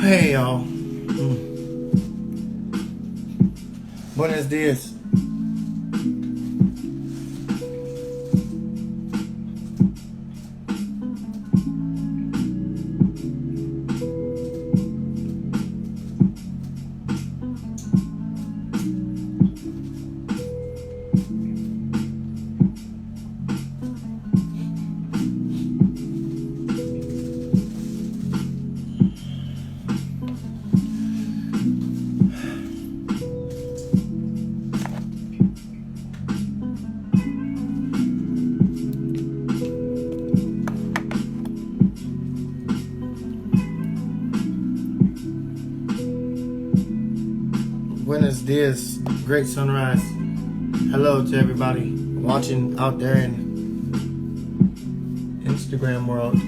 Hey y'all. Buenos dias. Buenos dias. Great sunrise. Hello to everybody watching out there in Instagram world.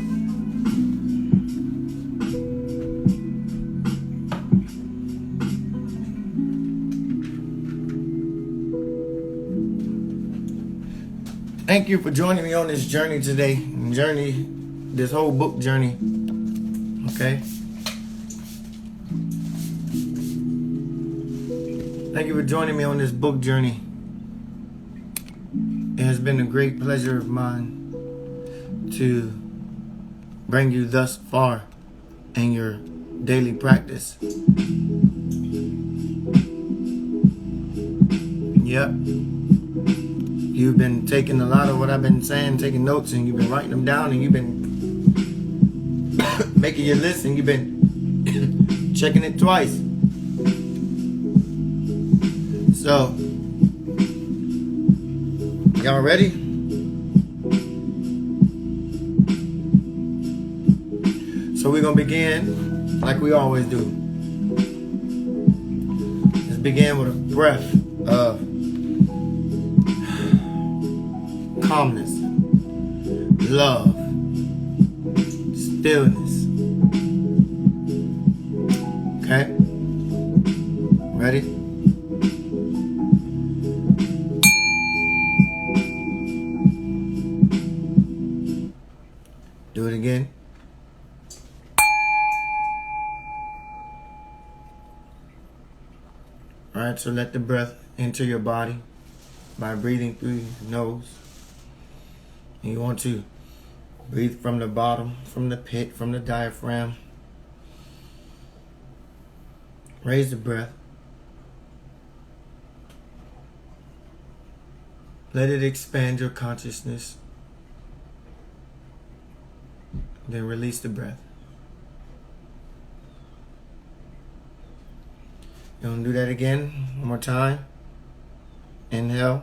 Thank you for joining me on this journey today. This whole book journey. Okay? Thank you for joining me on this book journey. It has been a great pleasure of mine to bring you thus far in your daily practice. Yep. You've been taking a lot of what I've been saying, taking notes, and you've been writing them down, and you've been making your list, and you've been checking it twice. So, y'all ready? So we're going to begin like we always do. Let's begin with a breath of calmness, love, stillness. Okay? Ready? Do it again. Alright, so let the breath enter your body by breathing through your nose. And you want to breathe from the bottom, from the pit, from the diaphragm. Raise the breath. Let it expand your consciousness. Then release the breath. You want to do that again? One more time. Inhale.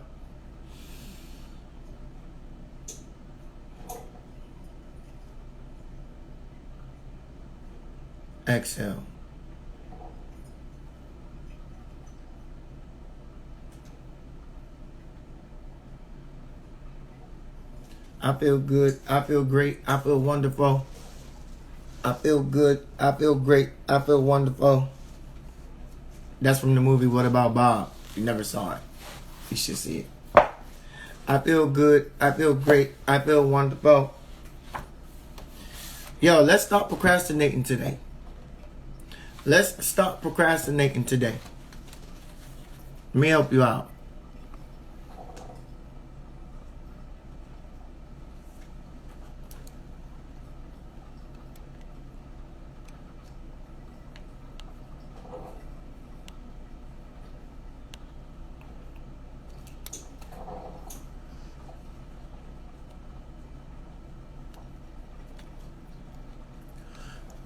Exhale. I feel good. I feel great. I feel wonderful. I feel good. I feel great. I feel wonderful. That's from the movie What About Bob? You never saw it. You should see it. I feel good. I feel great. I feel wonderful. Yo, let's stop procrastinating today. Let's stop procrastinating today. Let me help you out.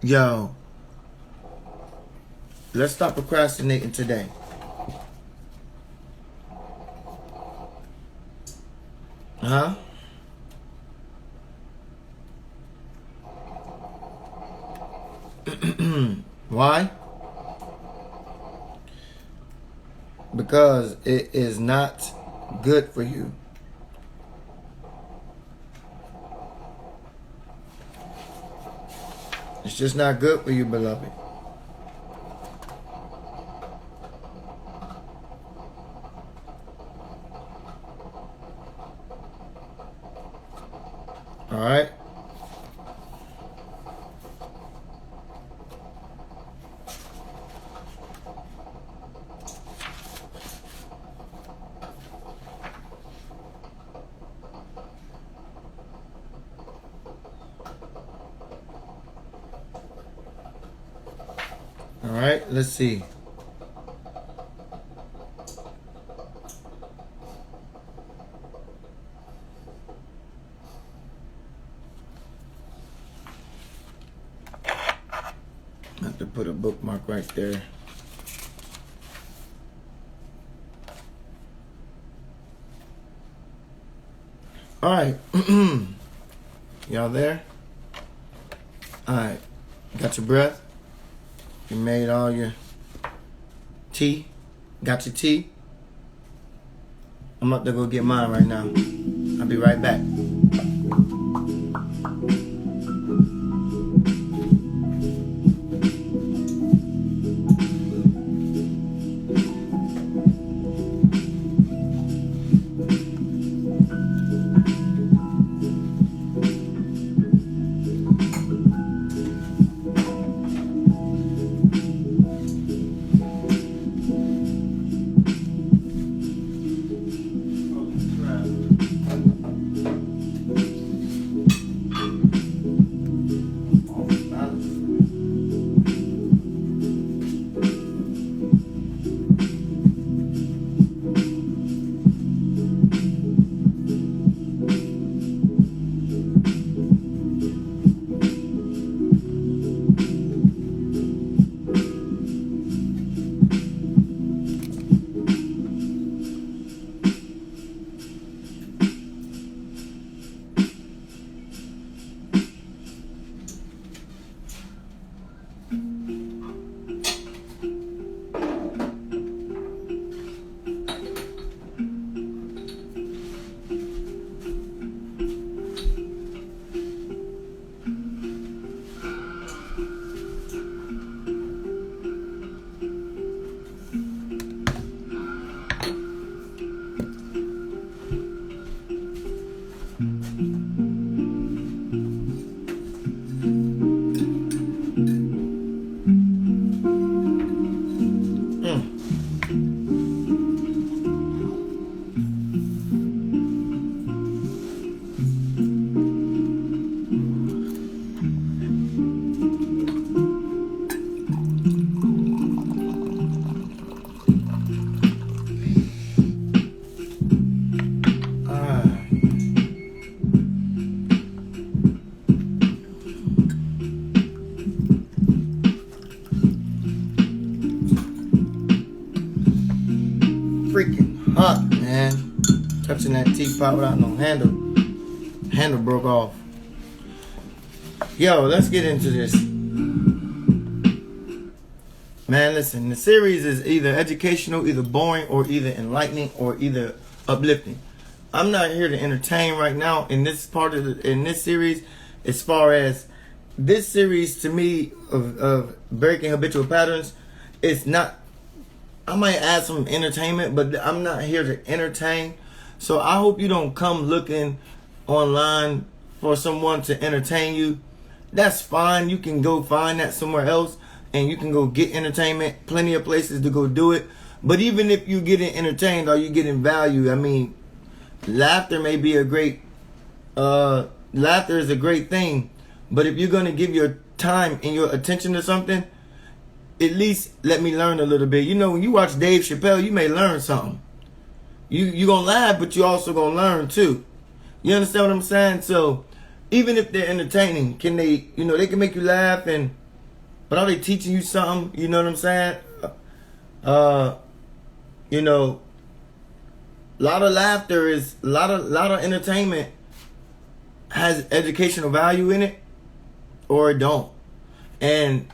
Yo, let's stop procrastinating today. Huh? Why? Because it is not good for you. It's just not good for you, beloved. All right? right, let's see. I have to put a bookmark right there. All right. Y'all there? All right. Got your breath? You made all your tea? Got your tea? I'm about to go get mine right now. I'll be right back. Freaking hot, man. Touching that teapot without no handle. Handle broke off. Yo, let's get into this. Man, listen, the series is either educational, either boring, or either enlightening, or either uplifting. I'm not here to entertain right now in this part of in this series. As far as this series to me of breaking habitual patterns, it's not. I might add some entertainment, but I'm not here to entertain. So I hope you don't come looking online for someone to entertain you. That's fine. You can go find that somewhere else, and you can go get entertainment. Plenty of places to go do it. But even if you getting entertained, are you getting value? I mean, laughter may be a great, laughter is a great thing. But if you're going to give your time and your attention to something, at least let me learn a little bit. You know, when you watch Dave Chappelle, you may learn something. You going to laugh, but you also going to learn too. You understand what I'm saying? So even if they're entertaining, can they, you know, they can make you laugh, but are they teaching you something? You know what I'm saying? You know, a lot of laughter is, a lot of entertainment has educational value in it, or it don't. And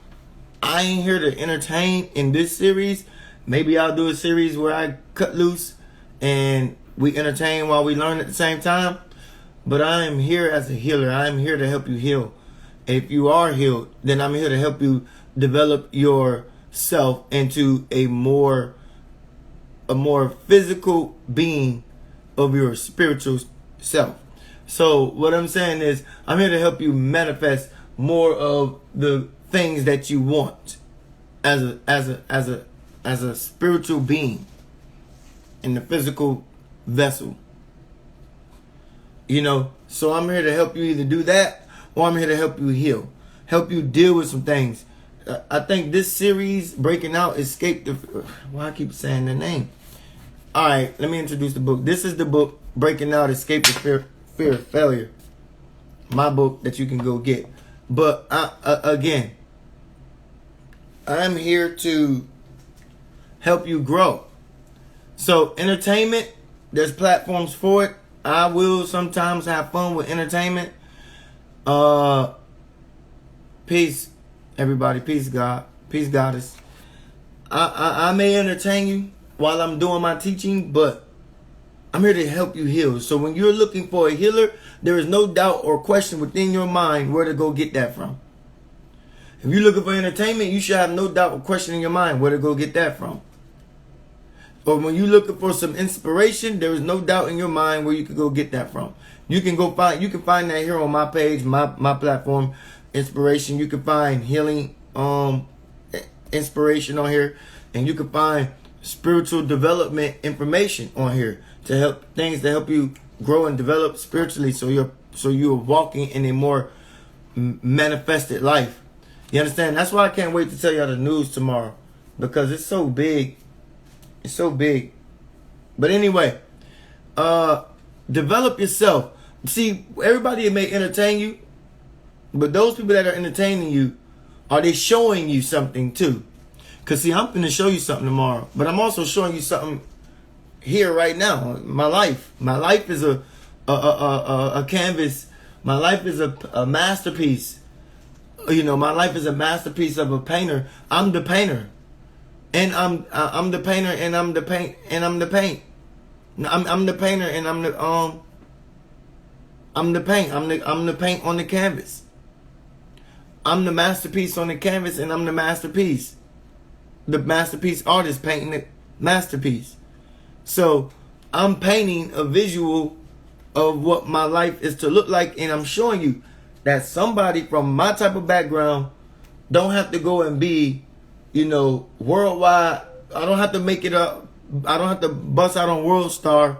I ain't here to entertain in this series. Maybe I'll do a series where I cut loose and we entertain while we learn at the same time. But I am here as a healer. I am here to help you heal. If you are healed, then I'm here to help you develop yourself into a more physical being of your spiritual self. So what I'm saying is, I'm here to help you manifest more of the things that you want as a spiritual being in the physical vessel. You know, so I'm here to help you either do that, or I'm here to help you heal, help you deal with some things. I think this series, Breaking Out, Escape the... Why I keep saying the name? All right, let me introduce the book. This is the book, Breaking Out, Escape the Fear of Failure. My book that you can go get. But again, I'm here to help you grow. So entertainment, there's platforms for it. I will sometimes have fun with entertainment. Peace, everybody. Peace, God. Peace, Goddess. I may entertain you while I'm doing my teaching, but I'm here to help you heal. So when you're looking for a healer, there is no doubt or question within your mind where to go get that from. If you're looking for entertainment, you should have no doubt or question in your mind where to go get that from. Or when you're looking for some inspiration, there is no doubt in your mind where you can go get that from. You can find that here on my page, my platform, inspiration. You can find healing inspiration on here, and you can find spiritual development information on here to help you grow and develop spiritually, so you're walking in a more manifested life. You understand? That's why I can't wait to tell y'all the news tomorrow, because it's so big. It's so big. But anyway, develop yourself. See, everybody may entertain you, but those people that are entertaining you, are they showing you something too? Because see, I'm going to show you something tomorrow, but I'm also showing you something here right now. My life is a canvas. My life is a masterpiece. You know, my life is a masterpiece of a painter. I'm the painter, and I'm the painter, and I'm the paint, and I'm the paint. I'm the painter, and I'm the paint. I'm the paint on the canvas. I'm the masterpiece on the canvas, and I'm the masterpiece. The masterpiece artist painting the masterpiece. So I'm painting a visual of what my life is to look like, and I'm showing you that somebody from my type of background don't have to go and be, worldwide. I don't have to make it up. I don't have to bust out on World Star,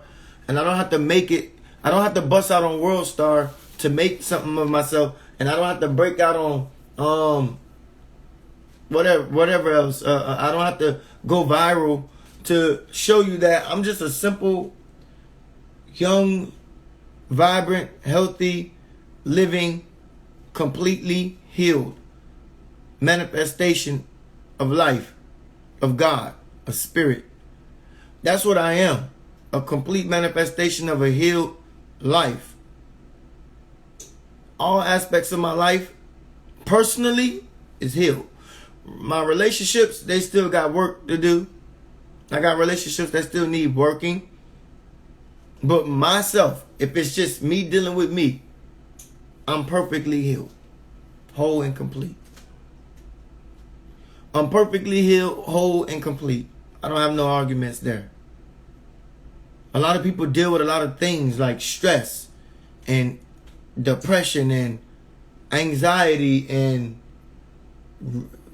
and I don't have to make it. I don't have to bust out on World Star to make something of myself, and I don't have to break out on whatever else. I don't have to go viral to show you that I'm just a simple, young, vibrant, healthy, living, completely healed manifestation of life, of God, of spirit. That's what I am. A complete manifestation of a healed life. All aspects of my life, personally, is healed. My relationships, they still got work to do. I got relationships that still need working. But myself, if it's just me dealing with me, I'm perfectly healed. Whole and complete. I'm perfectly healed, whole and complete. I don't have no arguments there. A lot of people deal with a lot of things like stress and depression and anxiety and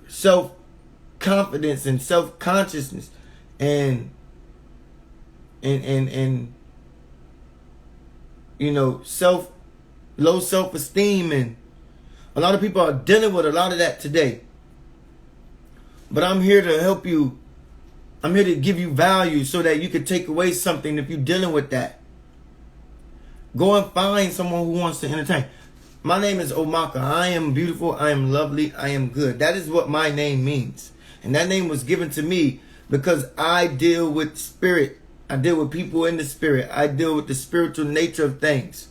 self-confidence and self-consciousness and low self-esteem, and a lot of people are dealing with a lot of that today. But I'm here to help you. I'm here to give you value so that you can take away something if you're dealing with that. Go and find someone who wants to entertain. My name is Omaka. I am beautiful. I am lovely. I am good. That is what my name means. And that name was given to me because I deal with spirit. I deal with people in the spirit. I deal with the spiritual nature of things.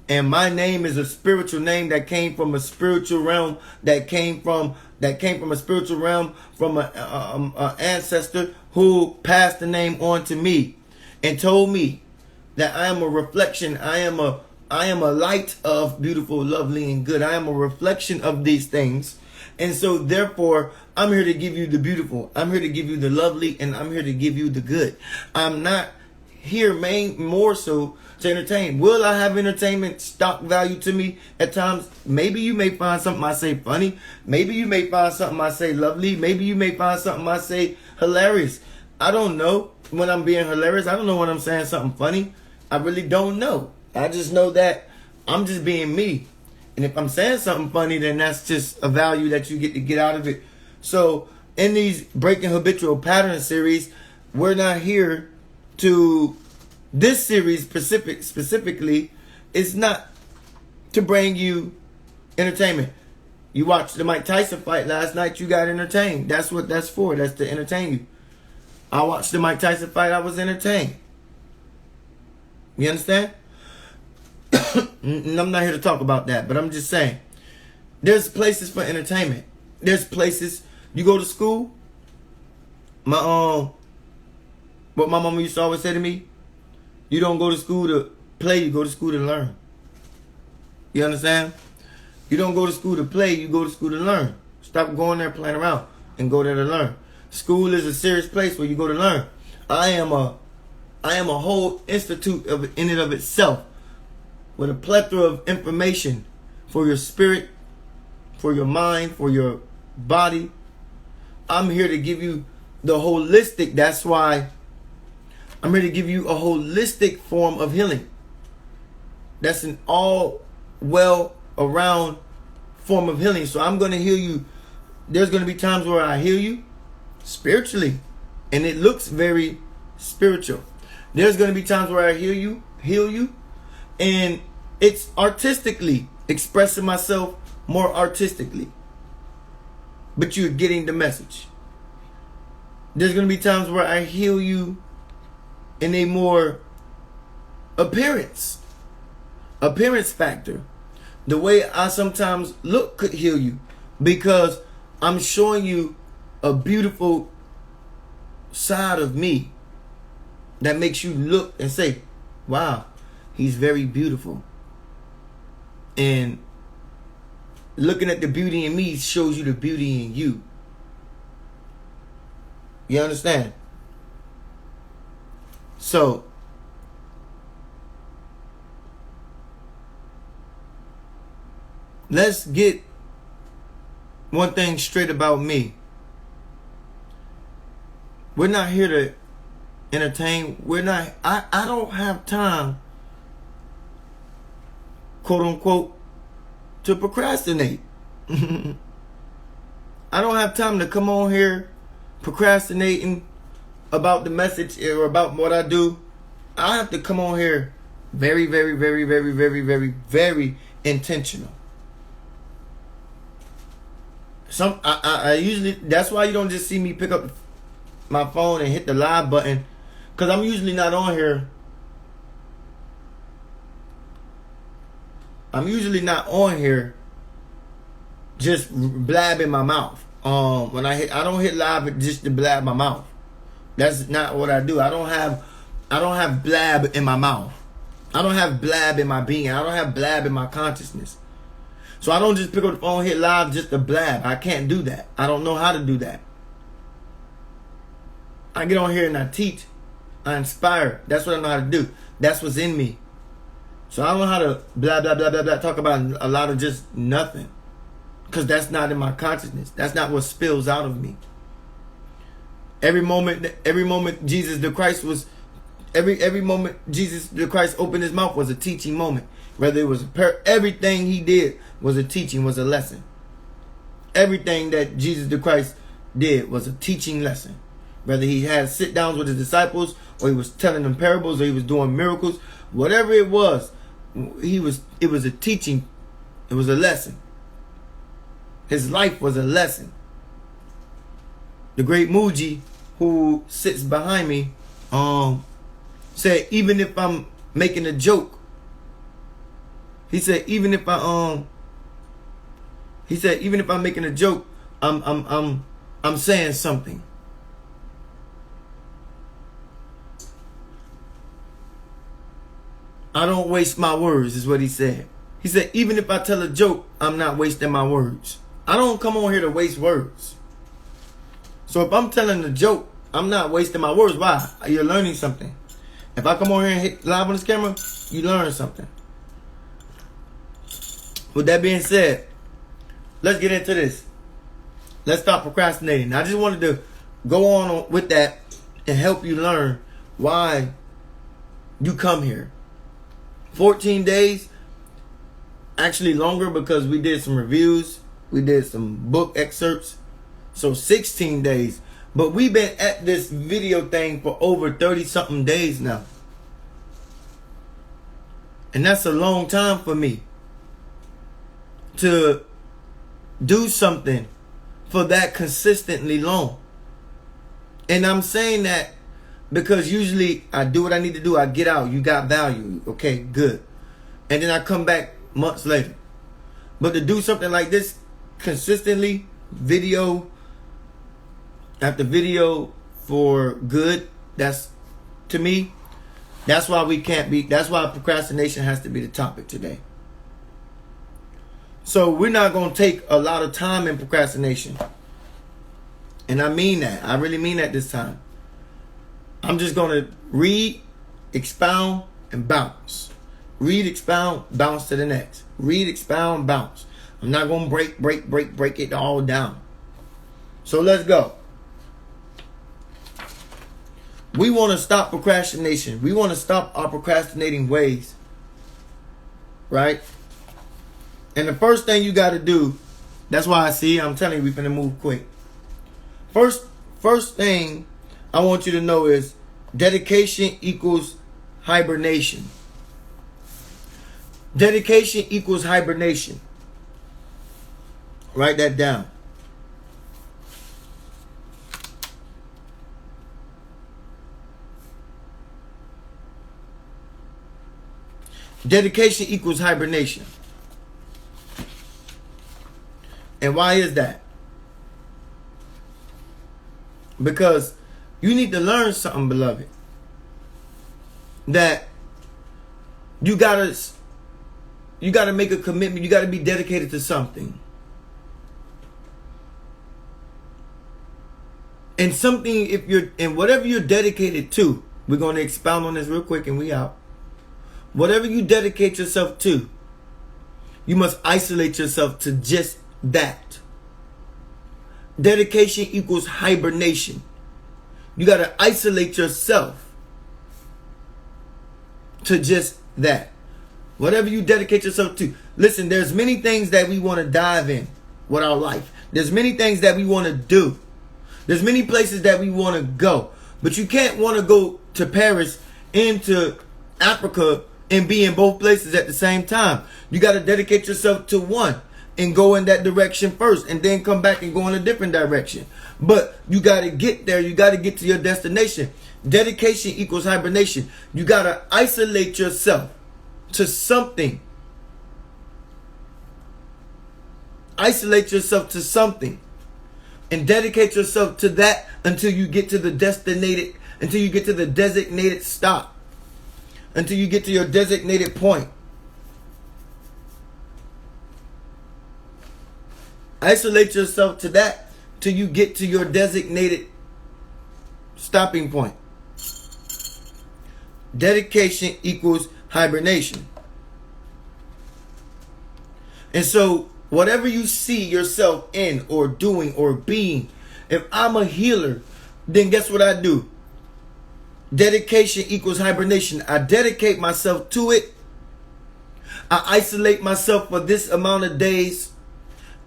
And my name is a spiritual name that came from a spiritual realm, that came from a spiritual realm from an ancestor who passed the name on to me and told me that I am a reflection. I am a light of beautiful, lovely, and good. I am a reflection of these things. And so therefore, I'm here to give you the beautiful. I'm here to give you the lovely, and I'm here to give you the good. I'm not here more so to entertain. Will I have entertainment stock value to me at times? Maybe you may find something I say funny. Maybe you may find something I say lovely. Maybe you may find something I say hilarious. I don't know when I'm being hilarious. I don't know when I'm saying something funny. I really don't know. I just know that I'm just being me. And if I'm saying something funny, then that's just a value that you get to get out of it. So in these Breaking Habitual Pattern series, we're not here to, this series specifically, is not to bring you entertainment. You watched the Mike Tyson fight last night, you got entertained. That's what that's for. That's to entertain you. I watched the Mike Tyson fight, I was entertained. You understand? I'm not here to talk about that, but I'm just saying, there's places for entertainment. There's places, you go to school. What my mama used to always say to me, you don't go to school to play, you go to school to learn. You understand? You don't go to school to play, you go to school to learn. Stop going there playing around and go there to learn. School is a serious place where you go to learn. I am a whole institute in and of itself, with a plethora of information for your spirit, for your mind, for your body. I'm here to give you the holistic. That's why I'm here to give you a holistic form of healing. That's an all well around form of healing. So I'm going to heal you. There's going to be times where I heal you spiritually, and it looks very spiritual. There's going to be times where I heal you, and it's artistically expressing myself more artistically, but you're getting the message. There's going to be times where I heal you in a more appearance factor. The way I sometimes look could heal you, because I'm showing you a beautiful side of me that makes you look and say, wow, he's very beautiful. And looking at the beauty in me shows you the beauty in you. You understand? So, let's get one thing straight about me. We're not here to entertain. I don't have time, quote unquote, to procrastinate. I don't have time to come on here procrastinating about the message or about what I do. I have to come on here very, very, very, very, very, very, very intentional. I usually, that's why you don't just see me pick up my phone and hit the live button, because I'm usually not on here. I'm usually not on here just blabbing my mouth. I don't hit live just to blab my mouth. That's not what I do. I don't have blab in my mouth. I don't have blab in my being. I don't have blab in my consciousness. So I don't just pick up the phone, hit live just to blab. I can't do that. I don't know how to do that. I get on here and I teach. I inspire. That's what I know how to do. That's what's in me. So I don't know how to blah, blah, blah, blah, blah, talk about a lot of just nothing. Because that's not in my consciousness. That's not what spills out of me. Every moment Jesus the Christ was, every moment Jesus the Christ opened his mouth was a teaching moment. Whether it was everything he did was a teaching, was a lesson. Everything that Jesus the Christ did was a teaching lesson. Whether he had sit downs with his disciples, or he was telling them parables, or he was doing miracles, whatever it was, it was a teaching. It was a lesson. His life was a lesson. The great Muji, who sits behind me, said, even if I'm making a joke, he said, even if I'm making a joke, I'm saying something. I don't waste my words, is what he said. He said, even if I tell a joke, I'm not wasting my words. I don't come on here to waste words. So if I'm telling a joke, I'm not wasting my words. Why? You're learning something. If I come on here and hit live on this camera, you learn something. With that being said, let's get into this. Let's stop procrastinating. I just wanted to go on with that and help you learn why you come here. 14 days, Actually longer because we did some reviews. We did some book excerpts. So 16 days. But we've been at this video thing for over 30 something days now. And that's a long time for me to do something for that consistently long. And I'm saying that because usually I do what I need to do. I get out. You got value. Okay, good. And then I come back months later. But to do something like this consistently, video after video for good, that's, to me, that's why we can't be, that's why procrastination has to be the topic today. So we're not going to take a lot of time in procrastination. And I mean that. I really mean that this time. I'm just going to read, expound, and bounce. Read, expound, bounce to the next. Read, expound, bounce. I'm not going to break it all down. So let's go. We want to stop procrastination. We want to stop our procrastinating ways. Right? And the first thing you got to do, that's why I'm telling you, we're going to move quick. First thing I want you to know is dedication equals hibernation. Dedication equals hibernation. Write that down. Dedication equals hibernation. And why is that? Because you need to learn something, beloved. That you gotta make a commitment. You gotta be dedicated to something. And something, whatever you're dedicated to, we're going to expound on this real quick and we out. Whatever you dedicate yourself to, you must isolate yourself to just that. Dedication equals hibernation. You got to isolate yourself to just that. Whatever you dedicate yourself to. Listen, there's many things that we want to dive in with our life. There's many things that we want to do. There's many places that we want to go. But you can't want to go to Paris and to Africa and be in both places at the same time. You got to dedicate yourself to one and go in that direction first and then come back and go in a different direction. But you got to get there. You got to get to your destination. Dedication equals hibernation. You got to isolate yourself to something. Isolate yourself to something. And dedicate yourself to that until you get to the designated stop. Until you get to your designated point. Isolate yourself to that till you get to your designated stopping point. Dedication equals hibernation. And so whatever you see yourself in or doing or being, if I'm a healer, then guess what I do? Dedication equals hibernation. I dedicate myself to it. I isolate myself for this amount of days.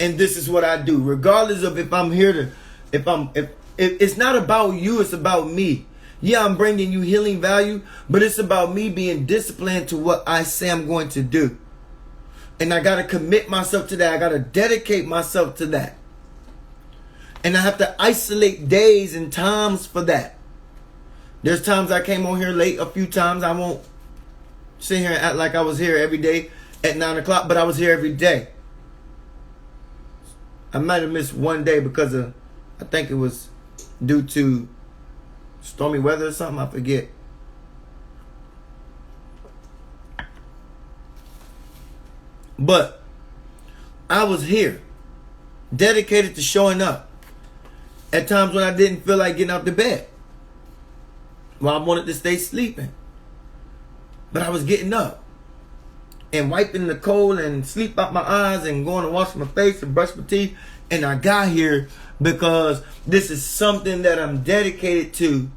And this is what I do. Regardless of if I'm here to, if it's not about you, it's about me. Yeah, I'm bringing you healing value, but it's about me being disciplined to what I say I'm going to do. And I got to commit myself to that. I got to dedicate myself to that. And I have to isolate days and times for that. There's times I came on here late a few times. I won't sit here and act like I was here every day at 9 o'clock, but I was here every day. I might have missed one day because of, I think it was due to stormy weather or something. I forget. But I was here, dedicated to showing up at times when I didn't feel like getting out of bed. Well, I wanted to stay sleeping. But I was getting up and wiping the cold and sleep out my eyes and going to wash my face and brush my teeth. And I got here because this is something that I'm dedicated to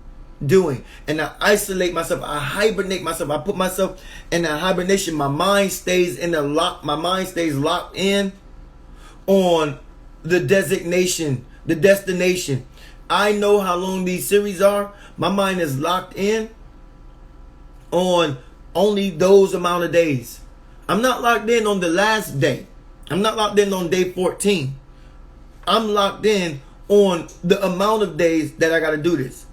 doing. And I isolate myself. I hibernate myself. I put myself in a hibernation. My mind stays locked in on the designation, the destination. I know how long these series are. My mind is locked in on only those amount of days. I'm not locked in on the last day. I'm not locked in on day 14. I'm locked in on the amount of days that I got to do this.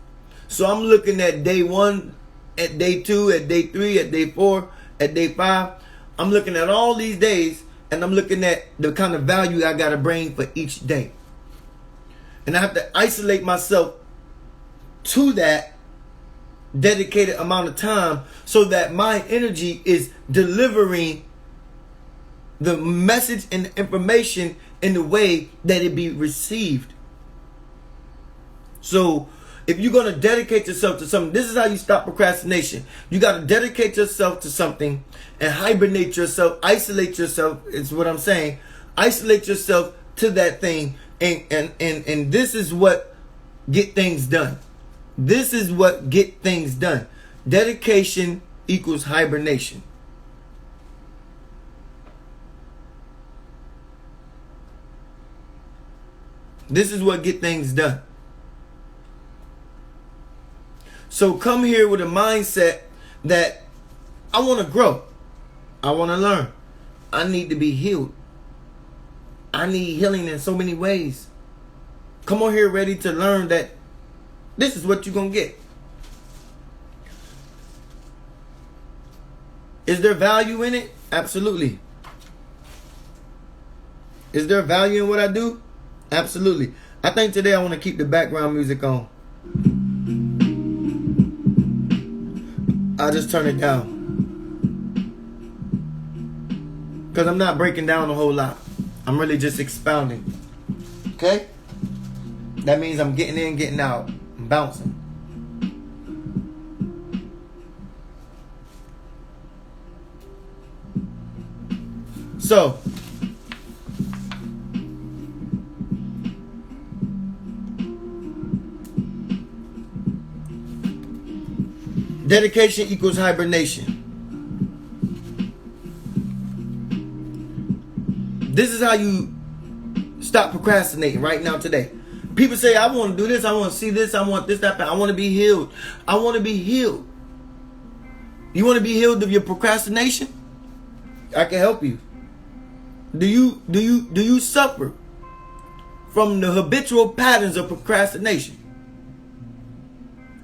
So I'm looking at day 1, at day 2, at day 3, at day 4, at day 5. I'm looking at all these days, and I'm looking at the kind of value I got to bring for each day. And I have to isolate myself to that dedicated amount of time so that my energy is delivering the message and the information in the way that it be received. So if you're going to dedicate yourself to something, this is how you stop procrastination. You got to dedicate yourself to something and hibernate yourself, isolate yourself, is what I'm saying. Isolate yourself to that thing, and this is what get things done. This is what get things done. Dedication equals hibernation. This is what get things done. So come here with a mindset that I want to grow. I want to learn. I need to be healed. I need healing in so many ways. Come on here ready to learn that this is what you're going to get. Is there value in it? Absolutely. Is there value in what I do? Absolutely. I think today I want to keep the background music on. I'll just turn it down. Because I'm not breaking down a whole lot. I'm really just expounding. Okay? That means I'm getting in, getting out. I'm bouncing. So, dedication equals hibernation. This is how you stop procrastinating right now today. People say, I want to do this, I want to see this, I want this, that, I want to be healed. I want to be healed. You want to be healed of your procrastination? I can help you. Do you suffer from the habitual patterns of procrastination?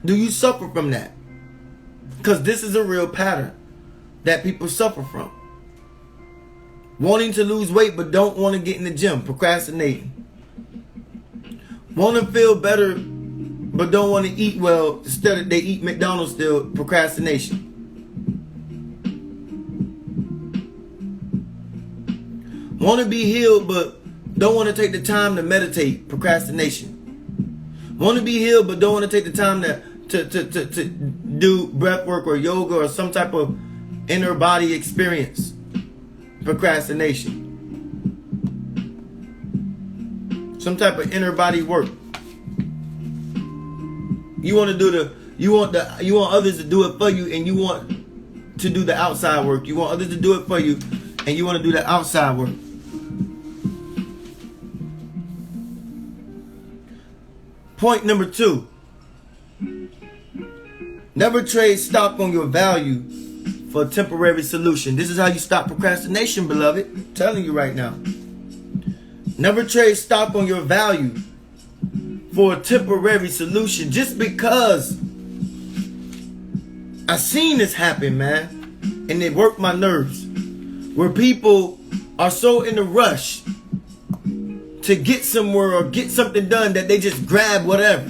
Do you suffer from that? Because this is a real pattern that people suffer from. Wanting to lose weight but don't want to get in the gym, procrastinating. Want to feel better but don't want to eat well, instead they eat McDonald's still, procrastination. Want to be healed but don't want to take the time to meditate, procrastination. Want to be healed but don't want to take the time to do breath work or yoga or some type of inner body experience, procrastination. Some type of inner body work. You want others to do it for you, and you want to do the outside work. You want others to do it for you, and you want to do the outside work. Point number 2. Never trade stock on your value for a temporary solution. This is how you stop procrastination, beloved. I'm telling you right now. Never trade stock on your value for a temporary solution. Just because I seen this happen, man, and it worked my nerves. Where people are so in a rush to get somewhere or get something done that they just grab whatever.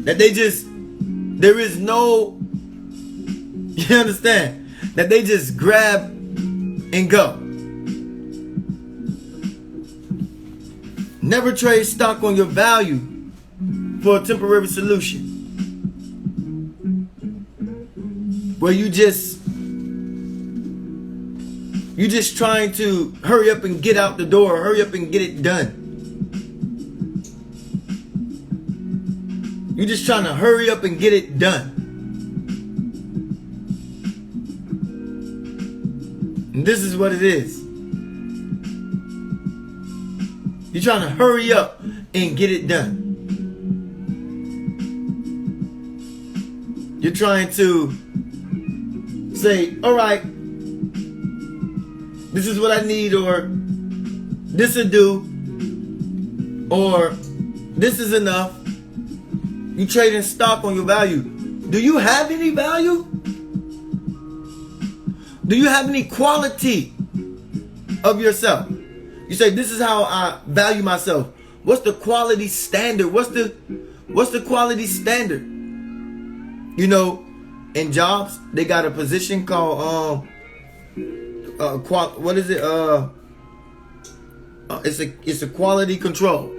That there is no, you understand? That they just grab and go. Never trade stock on your value for a temporary solution. Where you just trying to hurry up and get out the door, hurry up and get it done. You're just trying to hurry up and get it done. And this is what it is. You're trying to hurry up and get it done. You're trying to say, all right, this is what I need, or this will do, or this is enough. You trading stock on your value. Do you have any value? Do you have any quality of yourself? You say, this is how I value myself. What's the quality standard? What's the quality standard? You know, in jobs, they got a position called what is it? It's a quality control.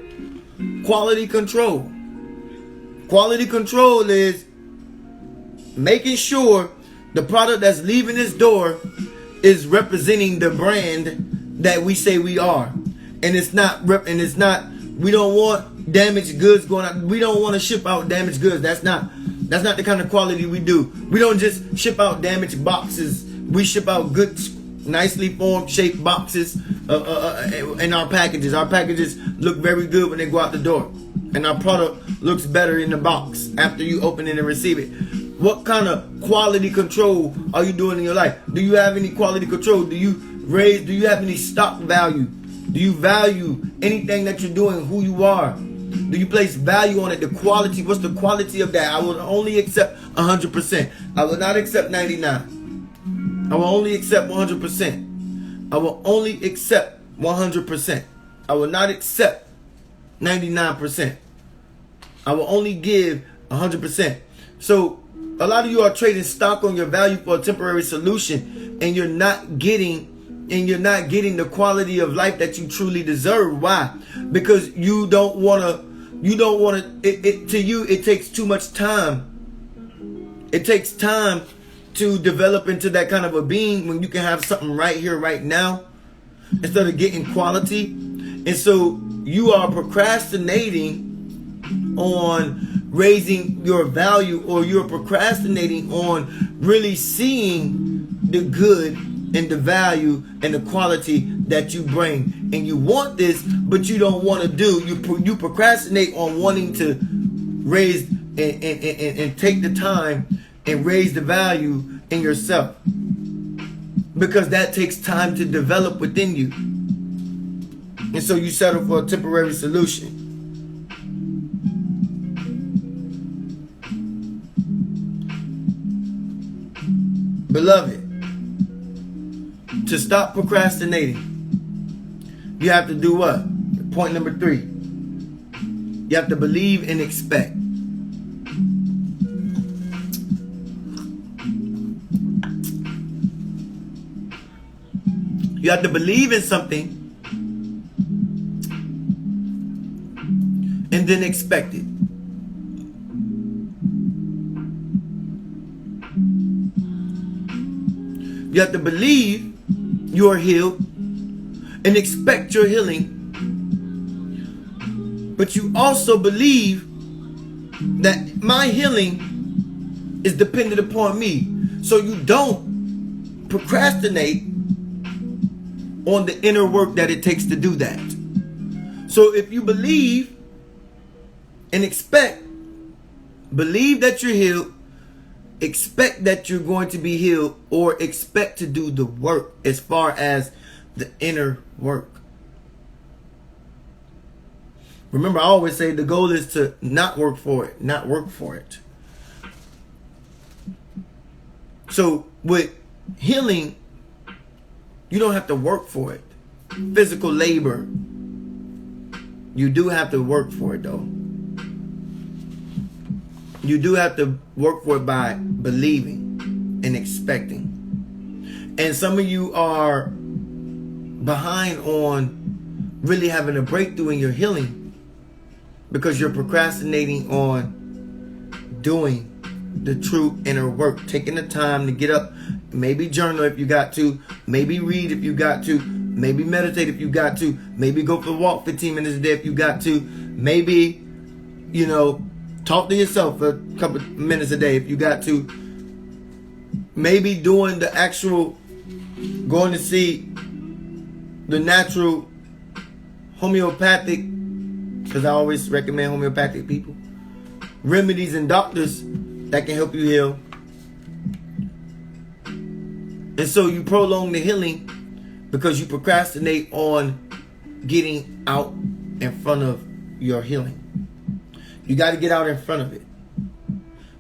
Quality control. Quality control is making sure the product that's leaving this door is representing the brand that we say we are, and it's not. We don't want damaged goods going out. We don't want to ship out damaged goods. That's not the kind of quality we do. We don't just ship out damaged boxes. We ship out good, nicely formed, shaped boxes in our packages. Our packages look very good when they go out the door, and our product looks better in the box after you open it and receive it. What kind of quality control are you doing in your life? Do you have any quality control? Do you have any stock value? Do you value anything that you're doing, who you are? Do you place value on it? The quality, what's the quality of that? I will only accept 100%. I will not accept 99. I will only accept 100%. I will only accept 100%. I will not accept 99%. I will only give 100%. So a lot of you are trading stock on your value for a temporary solution, and you're not getting the quality of life that you truly deserve. Why? Because you don't want to. To you, it takes too much time. It takes time to develop into that kind of a being when you can have something right here, right now, instead of getting quality. And so you are procrastinating on raising your value, or you're procrastinating on really seeing the good and the value and the quality that you bring. And you want this, but you don't want to do. You procrastinate on wanting to raise and take the time and raise the value in yourself, because that takes time to develop within you. And so you settle for a temporary solution. Beloved, to stop procrastinating, you have to do what? Point number 3. You have to believe and expect. You have to believe in something and then expect it. You have to believe you are healed and expect your healing. But you also believe that my healing is dependent upon me. So you don't procrastinate on the inner work that it takes to do that. So if you believe and expect, believe that you're healed, expect that you're going to be healed, or expect to do the work as far as the inner work. Remember, I always say the goal is to not work for it, not work for it. So with healing, you don't have to work for it. Physical labor, you do have to work for it though. You do have to work for it by believing and expecting. And some of you are behind on really having a breakthrough in your healing because you're procrastinating on doing the true inner work. Taking the time to get up, maybe journal if you got to, maybe read if you got to, maybe meditate if you got to, maybe go for a walk 15 minutes a day if you got to, maybe, Talk to yourself for a couple minutes a day if you got to. Maybe doing the actual, going to see the natural homeopathic, because I always recommend homeopathic people, remedies and doctors that can help you heal. And so you prolong the healing because you procrastinate on getting out in front of your healing. You got to get out in front of it.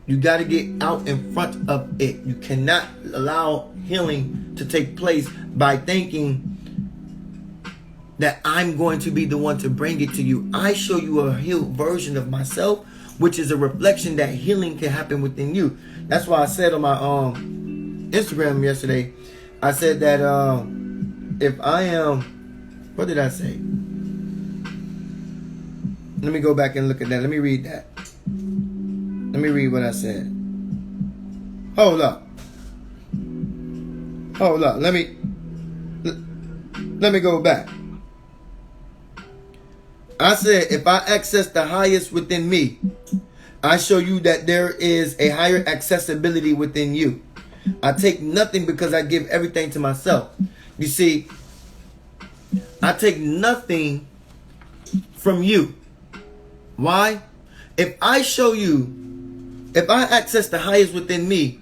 You got to get out in front of it. You cannot allow healing to take place by thinking that I'm going to be the one to bring it to you. I show you a healed version of myself, which is a reflection that healing can happen within you. That's why I said on my Instagram yesterday, I said that if I am, what did I say? Let me go back and look at that. Let me read that. Let me read what I said. Hold up. Let me go back. I said, if I access the highest within me, I show you that there is a higher accessibility within you. I take nothing because I give everything to myself. You see, I take nothing from you. Why? If I show you, if I access the highest within me,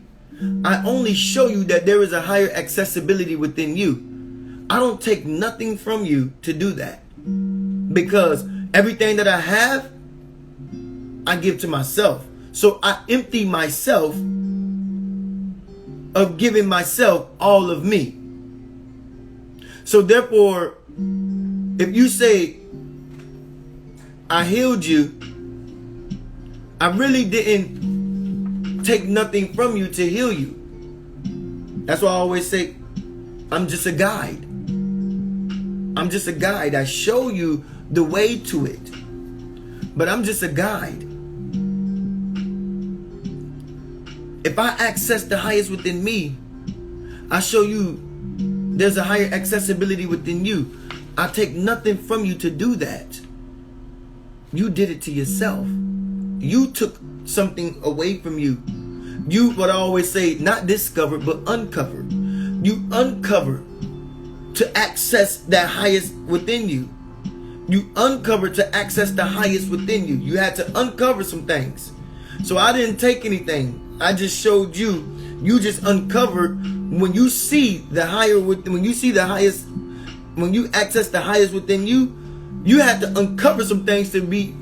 I only show you that there is a higher accessibility within you. I don't take nothing from you to do that. Because everything that I have, I give to myself. So I empty myself of giving myself all of me. So therefore, if you say, I healed you, I really didn't take nothing from you to heal you. That's why I always say, I'm just a guide. I'm just a guide. I show you the way to it. But I'm just a guide. If I access the highest within me, I show you there's a higher accessibility within you. I take nothing from you to do that. You did it to yourself. You took something away from you. You, what I always say, not discovered, but uncovered. You uncovered to access that highest within you. You uncovered to access the highest within you. You had to uncover some things. So I didn't take anything. I just showed you. You just uncovered. When you see the higher within, when you see the highest, when you access the highest within you, you had to uncover some things to be,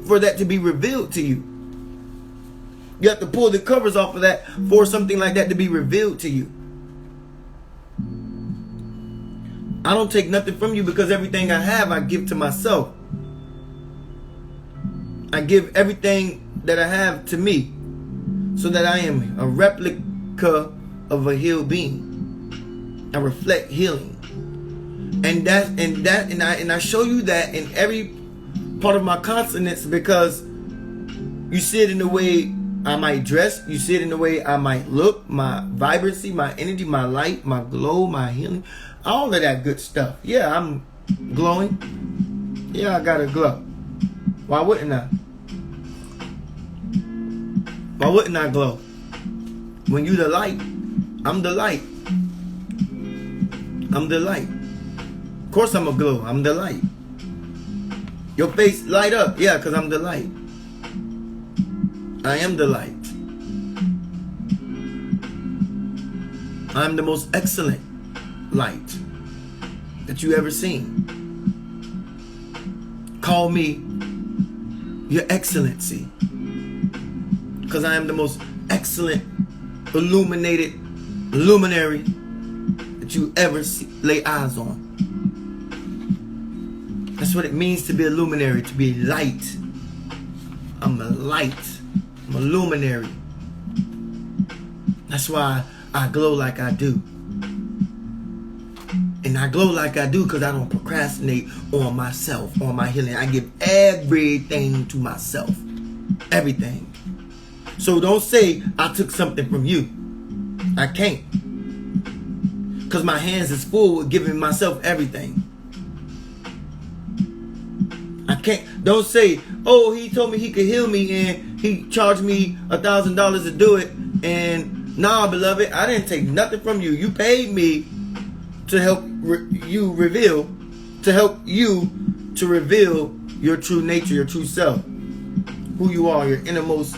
for that to be revealed to you. You have to pull the covers off of that for something like that to be revealed to you. I don't take nothing from you because everything I have, I give to myself. I give everything that I have to me so that I am a replica of a healed being. I reflect healing. And I show you that in every part of my consonants because you see it in the way I might dress, you see it in the way I might look, my vibrancy, my energy, my light, my glow, my healing, all of that good stuff. Yeah, I'm glowing. Yeah, I got a glow. Why wouldn't I? Why wouldn't I glow? When you the light, I'm the light. I'm the light. Of course I'm a glow. I'm the light. Your face light up. Yeah, because I'm the light. I am the light. I'm the most excellent light that you ever seen. Call me your excellency. Because I am the most excellent, illuminated luminary that you ever lay eyes on. That's what it means to be a luminary, to be light. I'm a light. I'm a luminary. That's why I glow like I do. And I glow like I do because I don't procrastinate on myself, on my healing. I give everything to myself. Everything. So don't say I took something from you. I can't. Because my hands is full with giving myself everything. I can't. Don't say, oh, he told me he could heal me and he charged me $1,000 to do it. And nah, beloved, I didn't take nothing from you. You paid me to help you reveal your true nature, your true self, who you are, your innermost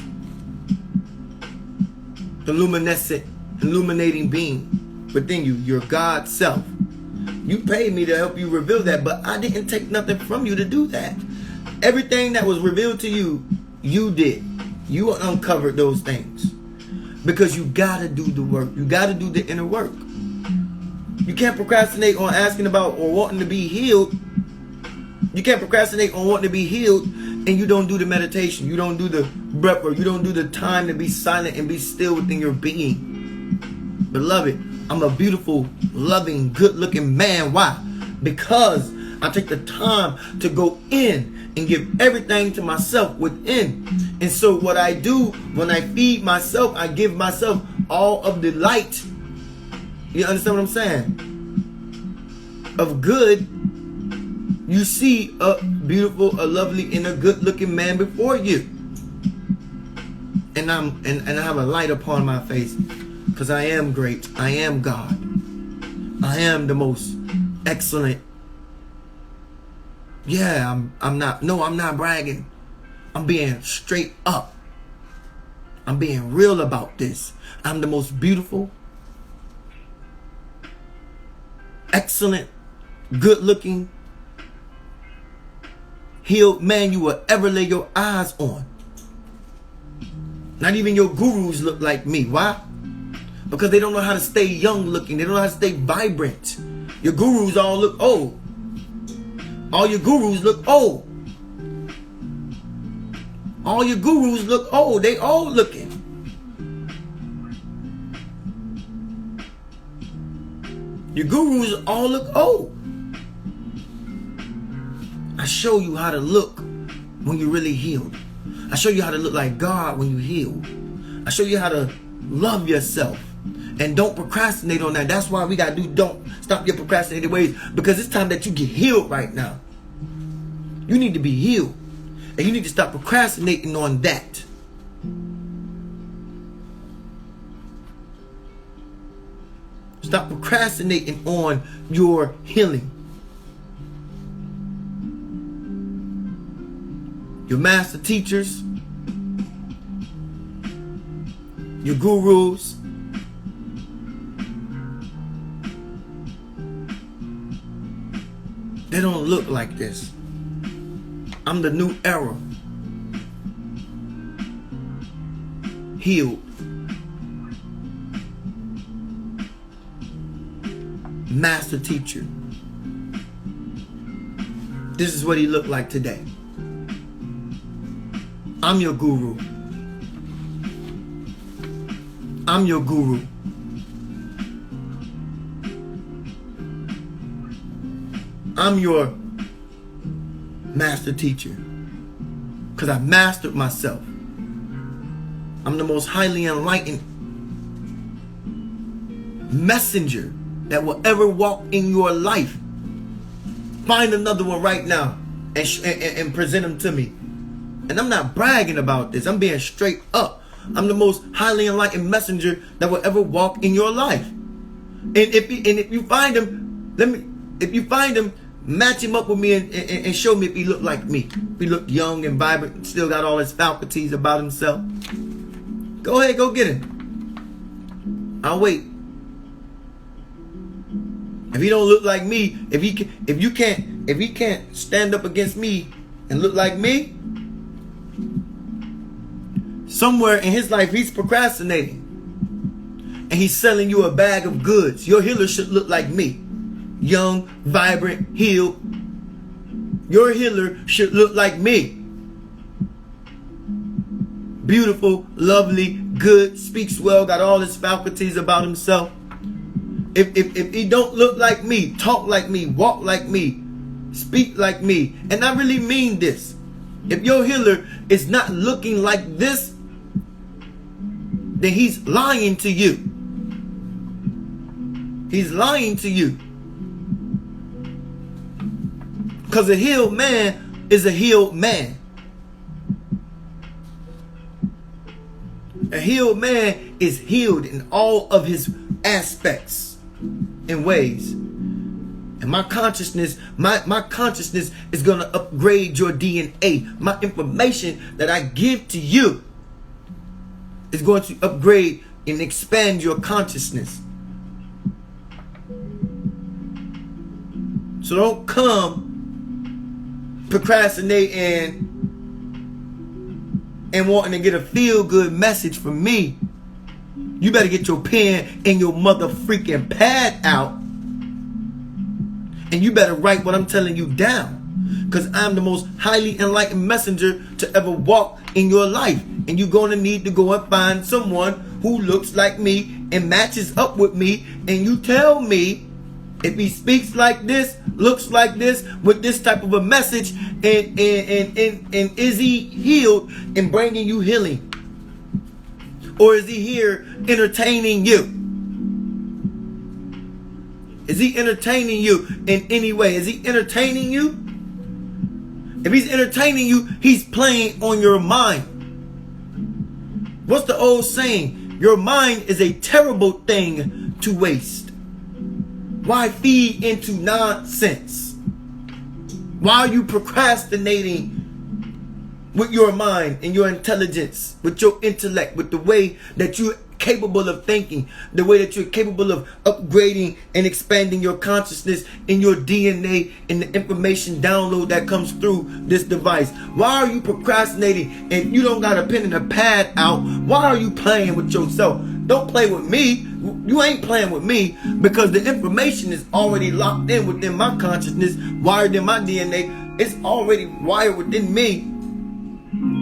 illuminating being within you, your God self. You paid me to help you reveal that, but I didn't take nothing from you to do that. Everything that was revealed to you, you did. You uncovered those things. Because you gotta do the work. You gotta do the inner work. You can't procrastinate on asking about or wanting to be healed. You can't procrastinate on wanting to be healed and you don't do the meditation. You don't do the breath work. You don't do the time to be silent and be still within your being. Beloved, I'm a beautiful, loving, good-looking man. Why? Because I take the time to go in and give everything to myself within. And so what I do when I feed myself, I give myself all of the light. You understand what I'm saying? Of good. You see a beautiful, a lovely, and a good-looking man before you. And I have a light upon my face. Because I am great. I am God. I am the most excellent. Yeah, I'm not bragging. I'm being straight up. I'm being real about this. I'm the most beautiful, excellent, good-looking, healed man you will ever lay your eyes on. Not even your gurus look like me. Why? Because they don't know how to stay young looking. They don't know how to stay vibrant. Your gurus all look old. All your gurus look old. All your gurus look old. They old looking. Your gurus all look old. I show you how to look when you're really healed. I show you how to look like God when you heal. I show you how to love yourself. And don't procrastinate on that. That's why we got to don't stop your procrastinating ways. Because it's time that you get healed right now. You need to be healed. And you need to stop procrastinating on that. Stop procrastinating on your healing. Your master teachers, your gurus, they don't look like this. I'm the new era. Healed. Master teacher. This is what he looked like today. I'm your guru. I'm your guru. I'm your master teacher. Because I mastered myself. I'm the most highly enlightened messenger that will ever walk in your life. Find another one right now and present them to me. And I'm not bragging about this. I'm being straight up. I'm the most highly enlightened messenger that will ever walk in your life. And if you find him, match him up with me and show me if he look like me. If he look young and vibrant, still got all his faculties about himself. Go ahead, go get him. I'll wait. If he don't look like me, if he can't stand up against me and look like me, somewhere in his life he's procrastinating. And he's selling you a bag of goods. Your healer should look like me. Young, vibrant, healed. Your healer should look like me. Beautiful, lovely, good, speaks well, got all his faculties about himself. If he don't look like me, talk like me, walk like me, speak like me, and I really mean this. If your healer is not looking like this, then he's lying to you. He's lying to you. Because a healed man is a healed man. A healed man is healed in all of his aspects and ways. And my consciousness is going to upgrade your DNA. My information that I give to you is going to upgrade and expand your consciousness. So don't come procrastinating and wanting to get a feel-good message from me. You better get your pen and your mother freaking pad out. And you better write what I'm telling you down. Because I'm the most highly enlightened messenger to ever walk in your life. And you're going to need to go and find someone who looks like me and matches up with me. And you tell me if he speaks like this, looks like this, with this type of a message, and is he healed and bringing you healing? Or is he here entertaining you? Is he entertaining you in any way? Is he entertaining you? If he's entertaining you, he's playing on your mind. What's the old saying? Your mind is a terrible thing to waste. Why feed into nonsense? Why are you procrastinating with your mind and your intelligence, with your intellect, with the way that you're capable of thinking, the way that you're capable of upgrading and expanding your consciousness in your DNA and the information download that comes through this device? Why are you procrastinating and you don't got a pen and a pad out? Why are you playing with yourself? Don't play with me. You ain't playing with me, because the information is already locked in within my consciousness, wired in my DNA. It's already wired within me.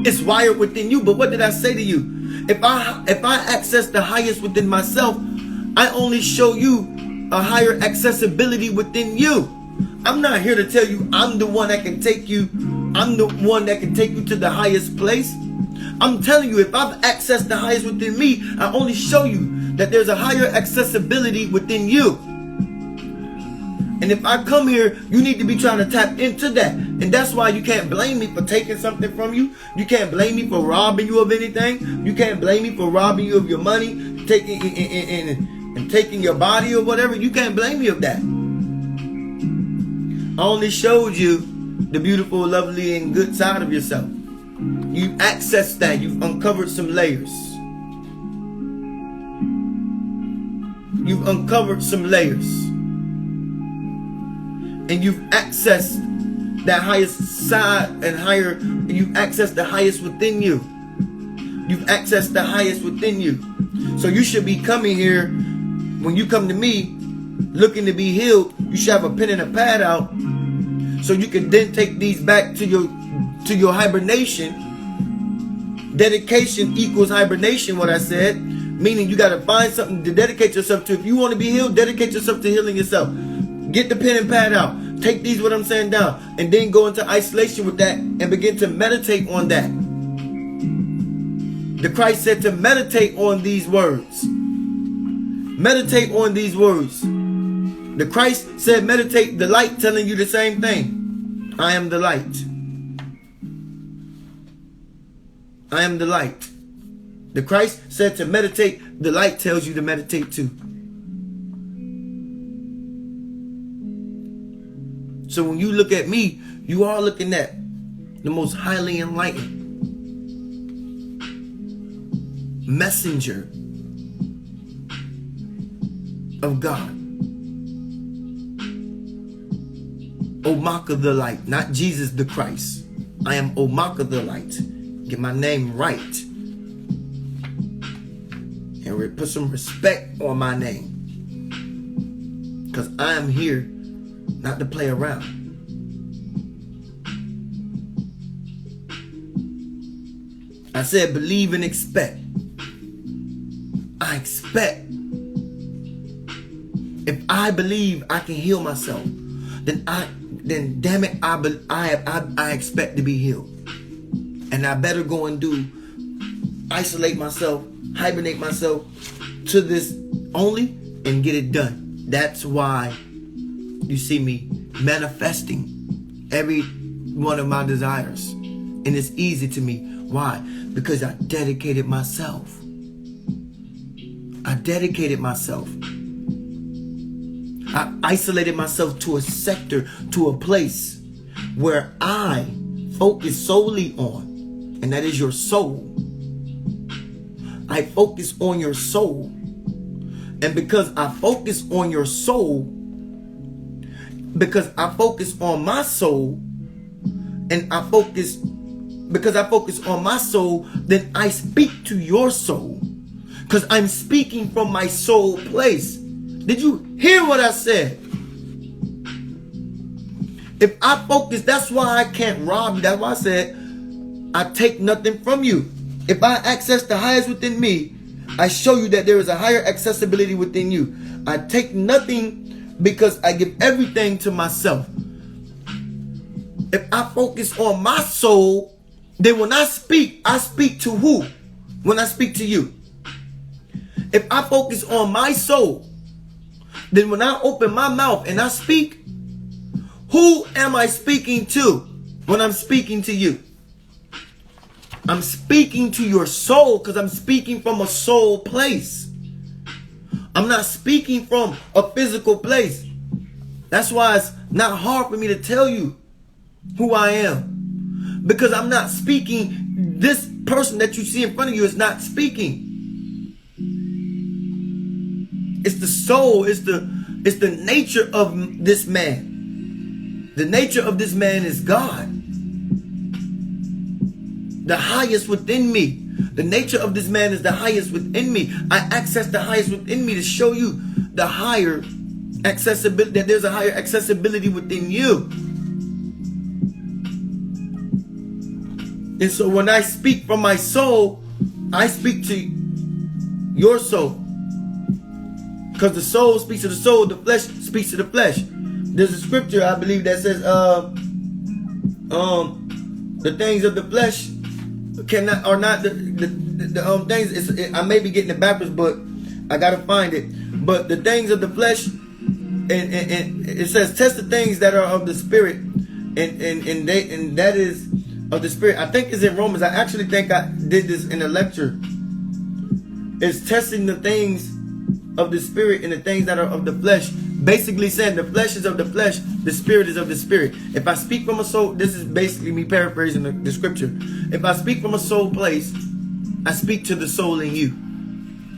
It's wired within you. But what did I say to you? If I access the highest within myself, I only show you a higher accessibility within you. I'm not here to tell you I'm the one that can take you. I'm the one that can take you to the highest place. I'm telling you, if I've accessed the highest within me, I only show you that there's a higher accessibility within you. And if I come here, you need to be trying to tap into that. And that's why you can't blame me for taking something from you. You can't blame me for robbing you of anything. You can't blame me for robbing you of your money, taking your body or whatever. You can't blame me of that. I only showed you the beautiful, lovely, and good side of yourself. You've accessed that. You've uncovered some layers. You've uncovered some layers. And you've accessed that highest side and higher. You've accessed the highest within you. You've accessed the highest within you. So you should be coming here, when you come to me looking to be healed, you should have a pen and a pad out so you can then take these back to your hibernation. Dedication equals hibernation, what I said. Meaning you got to find something to dedicate yourself to. If you want to be healed, dedicate yourself to healing yourself. Get the pen and pad out. Take these, what I'm saying, down. And then go into isolation with that and begin to meditate on that. The Christ said to meditate on these words. Meditate on these words. The Christ said meditate, the light telling you the same thing. I am the light. I am the light. The Christ said to meditate, the light tells you to meditate too. So when you look at me, you are looking at the most highly enlightened messenger of God. Omaka the light, not Jesus the Christ. I am Omaka the light. Get my name right. And put some respect on my name. Because I am here not to play around. I said believe and expect. I expect. If I believe I can heal myself, then damn it, I expect to be healed. And I better go and isolate myself, hibernate myself to this only and get it done. That's why you see me manifesting every one of my desires. And it's easy to me. Why? Because I dedicated myself. I dedicated myself. I isolated myself to a sector, to a place where I focus solely on, and that is your soul. I focus on your soul. And because I focus on your soul, because I focus on my soul, and because I focus on my soul, then I speak to your soul. Because I'm speaking from my soul place. Did you hear what I said? If I focus, that's why I can't rob you. That's why I said, I take nothing from you. If I access the highest within me, I show you that there is a higher accessibility within you. I take nothing because I give everything to myself. If I focus on my soul, then when I speak to who? When I speak to you. If I focus on my soul, then when I open my mouth and I speak, who am I speaking to when I'm speaking to you? I'm speaking to your soul because I'm speaking from a soul place. I'm not speaking from a physical place. That's why it's not hard for me to tell you who I am. Because I'm not speaking. This person that you see in front of you is not speaking. It's the soul. It's the nature of this man. The nature of this man is God. The highest within me. The nature of this man is the highest within me. I access the highest within me to show you the higher accessibility, that there's a higher accessibility within you. And so when I speak from my soul, I speak to your soul. Because the soul speaks to the soul, the flesh speaks to the flesh. There's a scripture, I believe, that says, the things of the flesh are not the things. I may be getting it backwards, but I gotta find it. But the things of the flesh, and it says, test the things that are of the spirit, and that is of the spirit. I think it's in Romans. I actually think I did this in a lecture. It's testing the things of the spirit and the things that are of the flesh. Basically saying the flesh is of the flesh, the spirit is of the spirit. If I speak from a soul, this is basically me paraphrasing the scripture. If I speak from a soul place, I speak to the soul in you.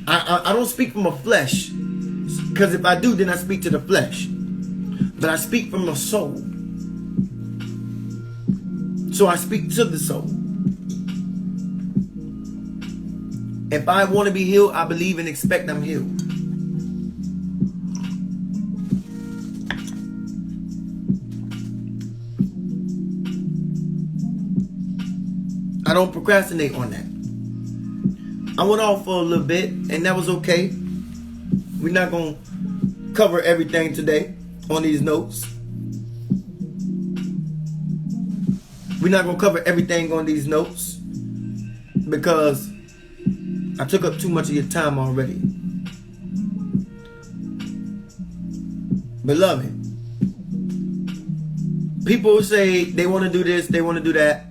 I don't speak from a flesh, because if I do, then I speak to the flesh. But I speak from a soul. So I speak to the soul. If I want to be healed, I believe and expect I'm healed. I don't procrastinate on that. I went off for a little bit, and that was okay. We're not going to cover everything today on these notes. We're not going to cover everything on these notes because I took up too much of your time already. Beloved, people say they want to do this, they want to do that,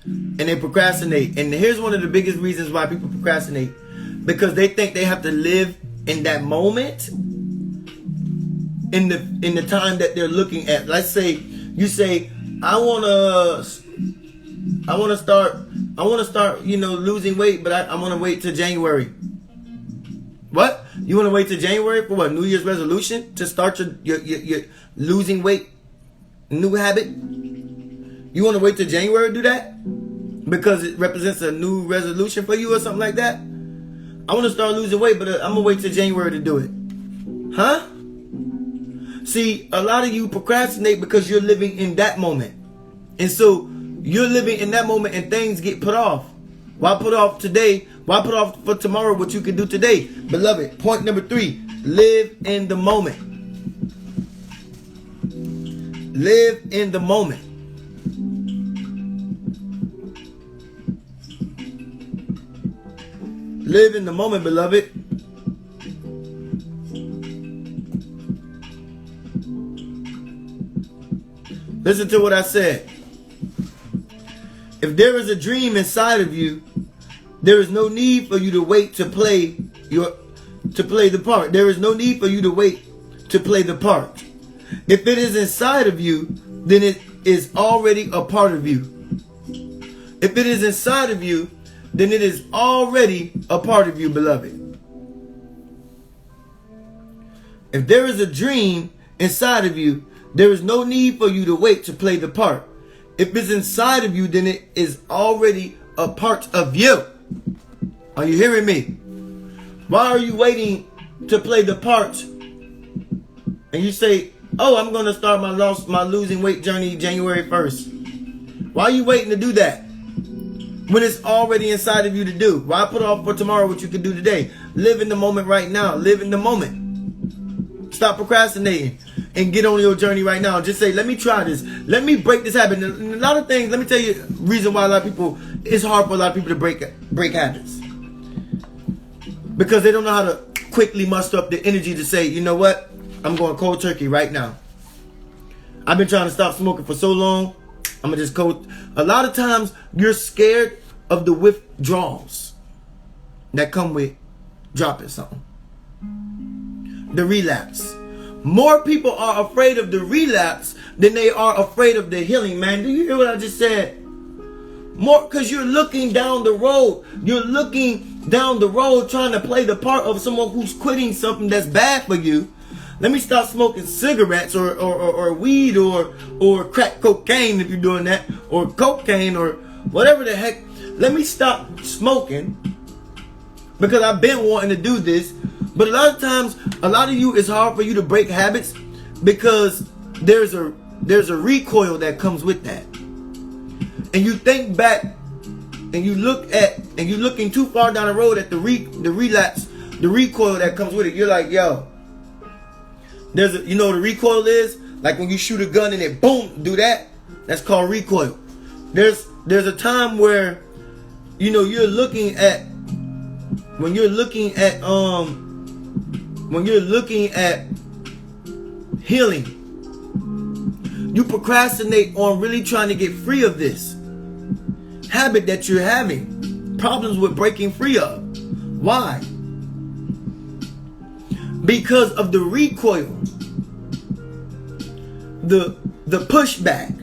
and they procrastinate. And here's one of the biggest reasons why people procrastinate. Because they think they have to live in that moment, in the time that they're looking at. Let's say you say, I wanna start, losing weight, but I wanna wait till January. What? You wanna wait till January for what? New Year's resolution to start your losing weight new habit? You wanna wait till January to do that? Because it represents a new resolution for you or something like that? I want to start losing weight, but I'm going to wait till January to do it. Huh? See, a lot of you procrastinate because you're living in that moment. And so you're living in that moment and things get put off. Why put off today? Why put off for tomorrow what you can do today? Beloved, point number 3, live in the moment. Live in the moment. Live in the moment, beloved. Listen to what I said. If there is a dream inside of you, There is no need for you to wait to play the part. There is no need for you to wait to play the part. If it is inside of you, then it is already a part of you. If it is inside of you, then it is already a part of you, beloved. If there is a dream inside of you, there is no need for you to wait to play the part. If it's inside of you, then it is already a part of you. Are you hearing me? Why are you waiting to play the part? And you say, oh, I'm going to start my losing weight journey January 1st. Why are you waiting to do that when it's already inside of you to do? Why put off for tomorrow what you can do today? Live in the moment right now. Live in the moment. Stop procrastinating and get on your journey right now. Just say, let me try this. Let me break this habit. And a lot of things, let me tell you the reason why it's hard for a lot of people to break habits. Because they don't know how to quickly muster up the energy to say, you know what? I'm going cold turkey right now. I've been trying to stop smoking for so long. I'm going to just cold. A lot of times you're scared of the withdrawals that come with dropping something. The relapse. More people are afraid of the relapse than they are afraid of the healing, man. Do you hear what I just said? More, because you're looking down the road. You're looking down the road trying to play the part of someone who's quitting something that's bad for you. Let me stop smoking cigarettes or weed or crack cocaine if you're doing that, or cocaine or whatever the heck. Let me stop smoking because I've been wanting to do this. But a lot of times, a lot of you, it's hard for you to break habits because there's a recoil that comes with that. And you think back and you're looking too far down the road at the relapse, the recoil that comes with it. You're like, yo, you know what a recoil is? Like when you shoot a gun and it boom, do that. That's called recoil. There's a time where, you know, when you're looking at healing, you procrastinate on really trying to get free of this habit that you're having problems with breaking free of. Why? Because of the recoil, the pushback,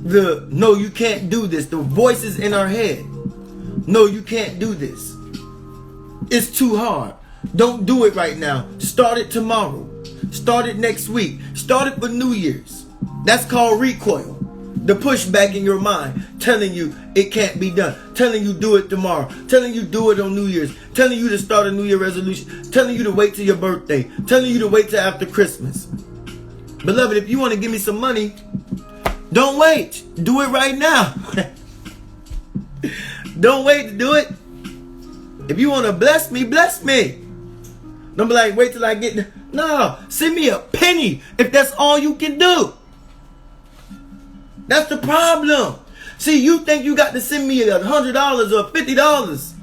the no, you can't do this, the voices in our head. No, you can't do this. It's too hard. Don't do it right now. Start it tomorrow. Start it next week. Start it for New Year's. That's called recoil. The pushback in your mind telling you it can't be done. Telling you do it tomorrow. Telling you do it on New Year's. Telling you to start a New Year resolution. Telling you to wait till your birthday. Telling you to wait till after Christmas. Beloved, if you want to give me some money, don't wait. Do it right now. Don't wait to do it. If you want to bless me, bless me. Don't be like, wait till I get... No, send me a penny if that's all you can do. That's the problem. See, you think you got to send me $100 or $50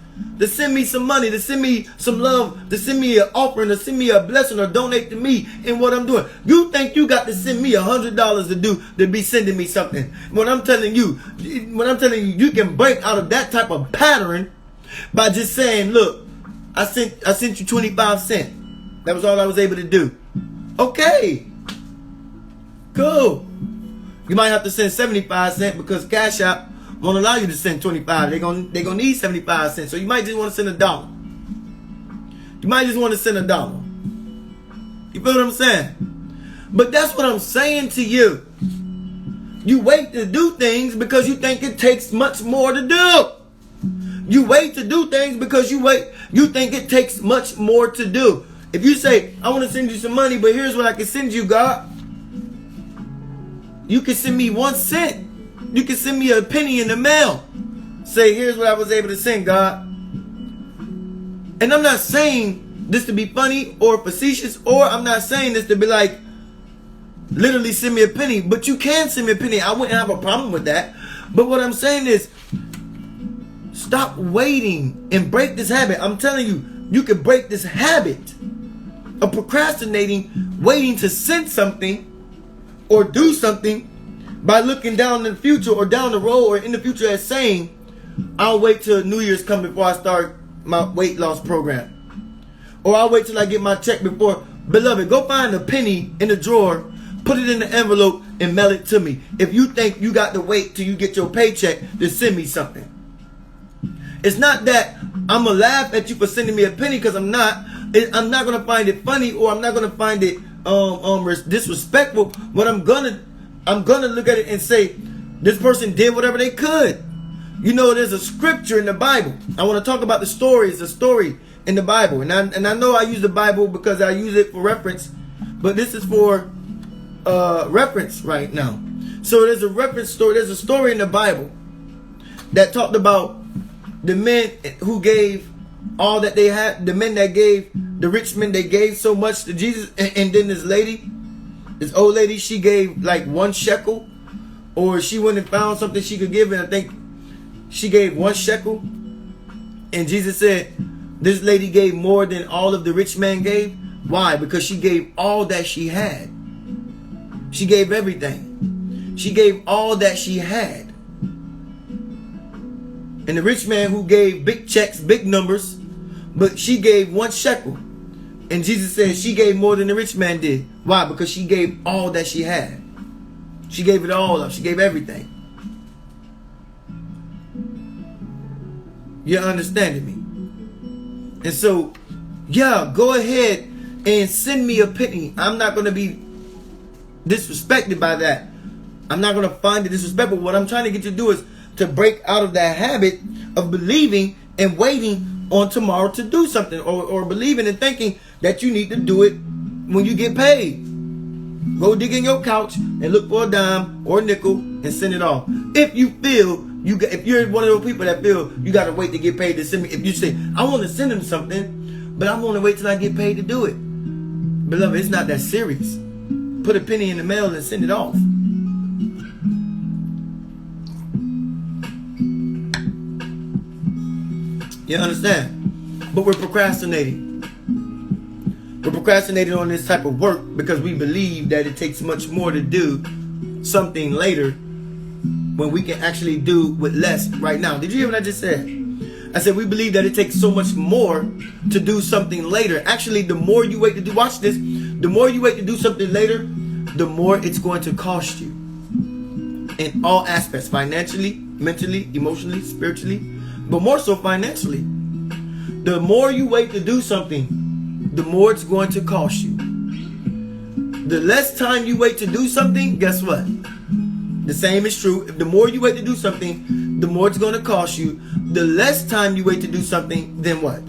to send me some money, to send me some love, to send me an offering, to send me a blessing, or donate to me in what I'm doing. You think you got to send me $100 to be sending me something. When I'm telling you, you can break out of that type of pattern by just saying, look, I sent you 25 cents. That was all I was able to do. Okay. Cool. You might have to send 75 cents because Cash App won't allow you to send 25. They're gonna need 75 cents. So you might just want to send $1. You might just want to send $1. You feel what I'm saying? But that's what I'm saying to you. You wait to do things because you think it takes much more to do. You wait to do things because you think it takes much more to do. If you say, I want to send you some money, but here's what I can send you, God. You can send me 1 cent. You can send me a penny in the mail. Say, here's what I was able to send, God. And I'm not saying this to be funny or facetious, or I'm not saying this to be like, literally send me a penny. But you can send me a penny. I wouldn't have a problem with that. But what I'm saying is, stop waiting and break this habit. I'm telling you, you can break this habit of procrastinating, waiting to send something or do something by looking down in the future or down the road or in the future as saying, I'll wait till New Year's come before I start my weight loss program. Or I'll wait till I get my check before. Beloved, go find a penny in the drawer, put it in the envelope, and mail it to me. If you think you got to wait till you get your paycheck to send me something. It's not that I'm going to laugh at you for sending me a penny, because I'm not. I'm not going to find it funny, or I'm not going to find it disrespectful. But I'm gonna look at it and say, this person did whatever they could. You know, there's a scripture in the Bible. I want to talk about the story. It's a story in the Bible. And I know I use the Bible because I use it for reference. But this is for reference right now. So there's a reference story. There's a story in the Bible that talked about the men who gave all that they had. The men that gave, the rich men, they gave so much to Jesus. And then this lady, this old lady, she gave like 1 shekel. Or she went and found something she could give. And I think she gave 1 shekel. And Jesus said, this lady gave more than all of the rich man gave. Why? Because she gave all that she had. She gave everything. She gave all that she had. And the rich man who gave big checks, big numbers, but she gave 1 shekel. And Jesus said she gave more than the rich man did. Why? Because she gave all that she had. She gave it all up. She gave everything. You're understanding me? And so, yeah, go ahead and send me a penny. I'm not going to be disrespected by that. I'm not going to find it disrespectful. What I'm trying to get you to do is to break out of that habit of believing and waiting on tomorrow to do something, or believing and thinking that you need to do it when you get paid. Go dig in your couch and look for a dime or a nickel and send it off. If you feel if you're one of those people that feel you got to wait to get paid to send me, if you say, I want to send them something, but I want to wait till I get paid to do it. Beloved, it's not that serious. Put a penny in the mail and send it off. You understand? But we're procrastinating. We're procrastinating on this type of work because we believe that it takes much more to do something later when we can actually do with less right now. Did you hear what I just said? I said we believe that it takes so much more to do something later. Actually, the more you wait to do, watch this, the more you wait to do something later, the more it's going to cost you. In all aspects, financially, mentally, emotionally, spiritually, but more so financially. The more you wait to do something, the more it's going to cost you. The less time you wait to do something, guess what? The same is true. If the more you wait to do something, the more it's going to cost you. The less time you wait to do something, then what?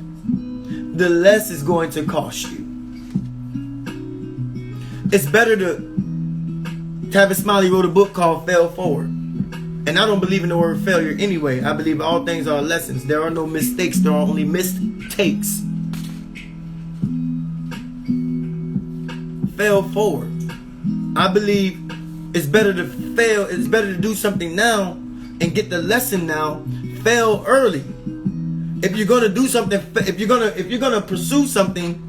The less it's going to cost you. It's better to Tavis Smiley wrote a book called Fail Forward. And I don't believe in the word failure anyway. I believe all things are lessons. There are no mistakes. There are only mistakes. Fail forward. I believe it's better to fail. It's better to do something now and get the lesson now. Fail early. If you're gonna do something, if you're gonna pursue something,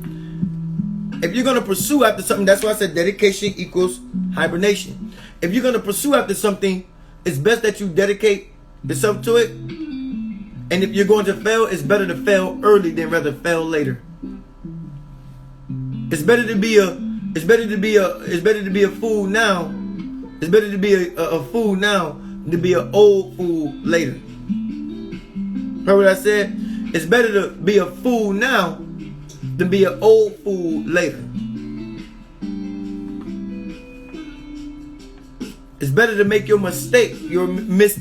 if you're gonna pursue after something, that's why I said dedication equals hibernation. If you're gonna pursue after something, it's best that you dedicate yourself to it. And if you're going to fail, it's better to fail early than rather fail later. It's better to be a fool now. It's better to be a fool now than to be an old fool later. Heard what I said? It's better to be a fool now than be an old fool later. It's better to make your mistakes. It's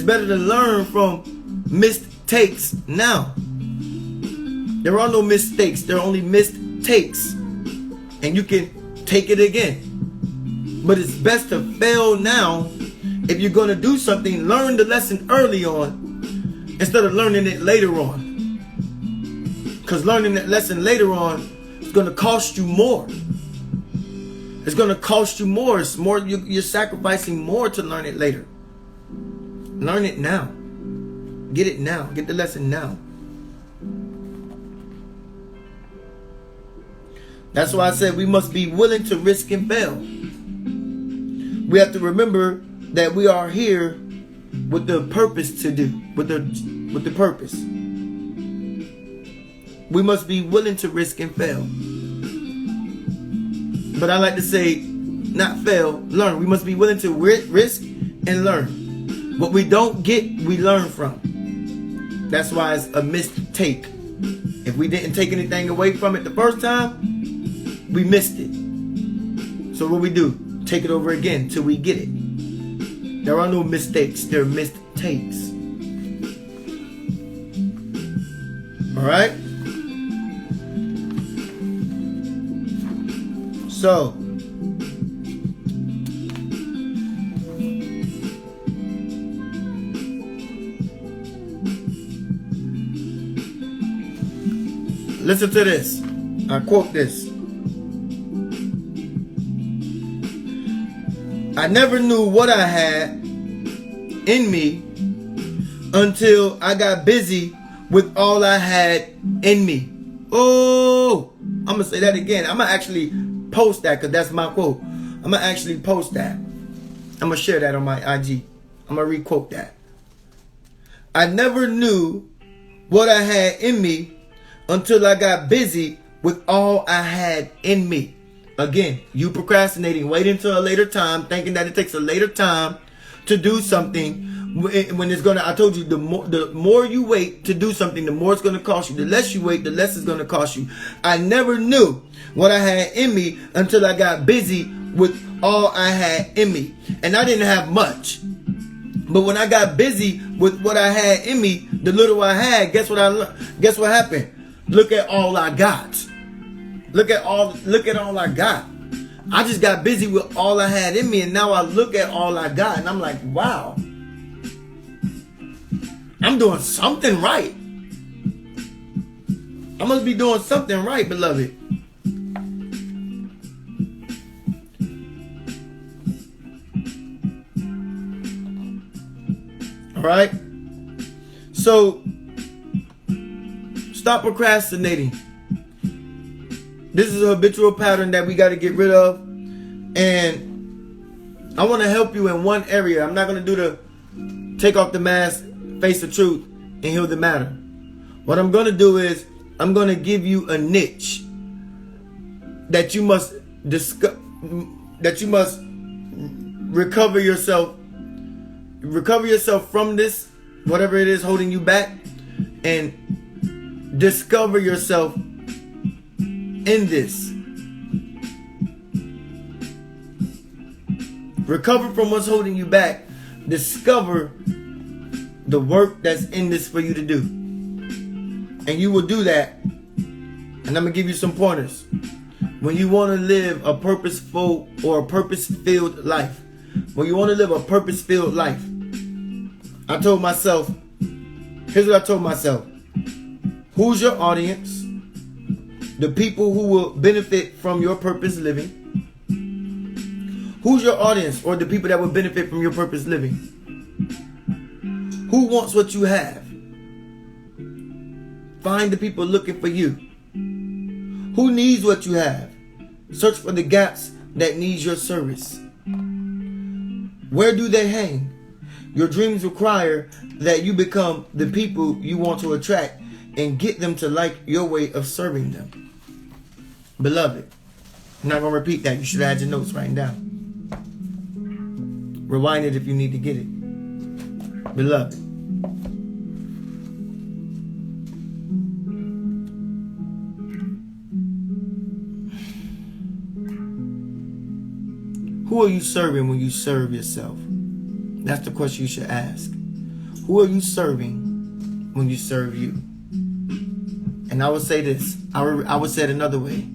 better to learn from mistakes now. There are no mistakes. There are only mistakes. And you can take it again. But it's best to fail now. If you're going to do something, learn the lesson early on instead of learning it later on. Because learning that lesson later on is going to cost you more. It's going to cost you more. It's more. You're sacrificing more to learn it later. Learn it now. Get it now. Get the lesson now. That's why I said we must be willing to risk and fail. we have to remember that we are here with the purpose to do, with the purpose. We must be willing to risk and fail. But I like to say, not fail, learn. We must be willing to risk and learn. What we don't get, we learn from. That's why it's a mistake. If we didn't take anything away from it the first time, we missed it. So what we do? Take it over again till we get it. There are no mistakes. There are mistakes. All right? So, listen to this. I quote this. I never knew what I had in me until I got busy with all I had in me. Oh, I'm going to say that again. I'm going to actually post that because that's my quote. I'm going to actually post that. I'm going to share that on my IG. I'm going to re-quote that. I never knew what I had in me until I got busy with all I had in me. Again, you procrastinating, waiting until a later time, thinking that it takes a later time to do something when it's gonna. I told you, the more you wait to do something, the more it's gonna cost you. The less you wait, the less it's gonna cost you. I never knew what I had in me until I got busy with all I had in me, and I didn't have much. But when I got busy with what I had in me, the little I had, guess what happened? Look at all I got. Look at all I got. I just got busy with all I had in me, and now I look at all I got, and I'm like, wow. I'm doing something right. I must be doing something right, beloved. All right? So, stop procrastinating. This is a habitual pattern that we got to get rid of. And I want to help you in one area. I'm not going to do the take off the mask, face the truth, and heal the matter. What I'm going to do is I'm going to give you a niche that you must recover yourself from this, whatever it is holding you back, and discover yourself in this. Recover from what's holding you back. Discover the work that's in this for you to do. And you will do that. And I'm going to give you some pointers. When you want to live a purposeful or a purpose-filled life. When you want to live a purpose-filled life. I told myself, here's what I told myself. Who's your audience? The people who will benefit from your purpose living. Who's your audience, or the people that will benefit from your purpose living? Who wants what you have? Find the people looking for you. Who needs what you have? Search for the gaps that need your service. Where do they hang? Your dreams require that you become the people you want to attract and get them to like your way of serving them. Beloved, I'm not going to repeat that. You should add your notes writing down. Rewind it if you need to get it. Beloved, who are you serving when you serve yourself? That's the question you should ask. Who are you serving when you serve you? And I would say this. I would say it another way.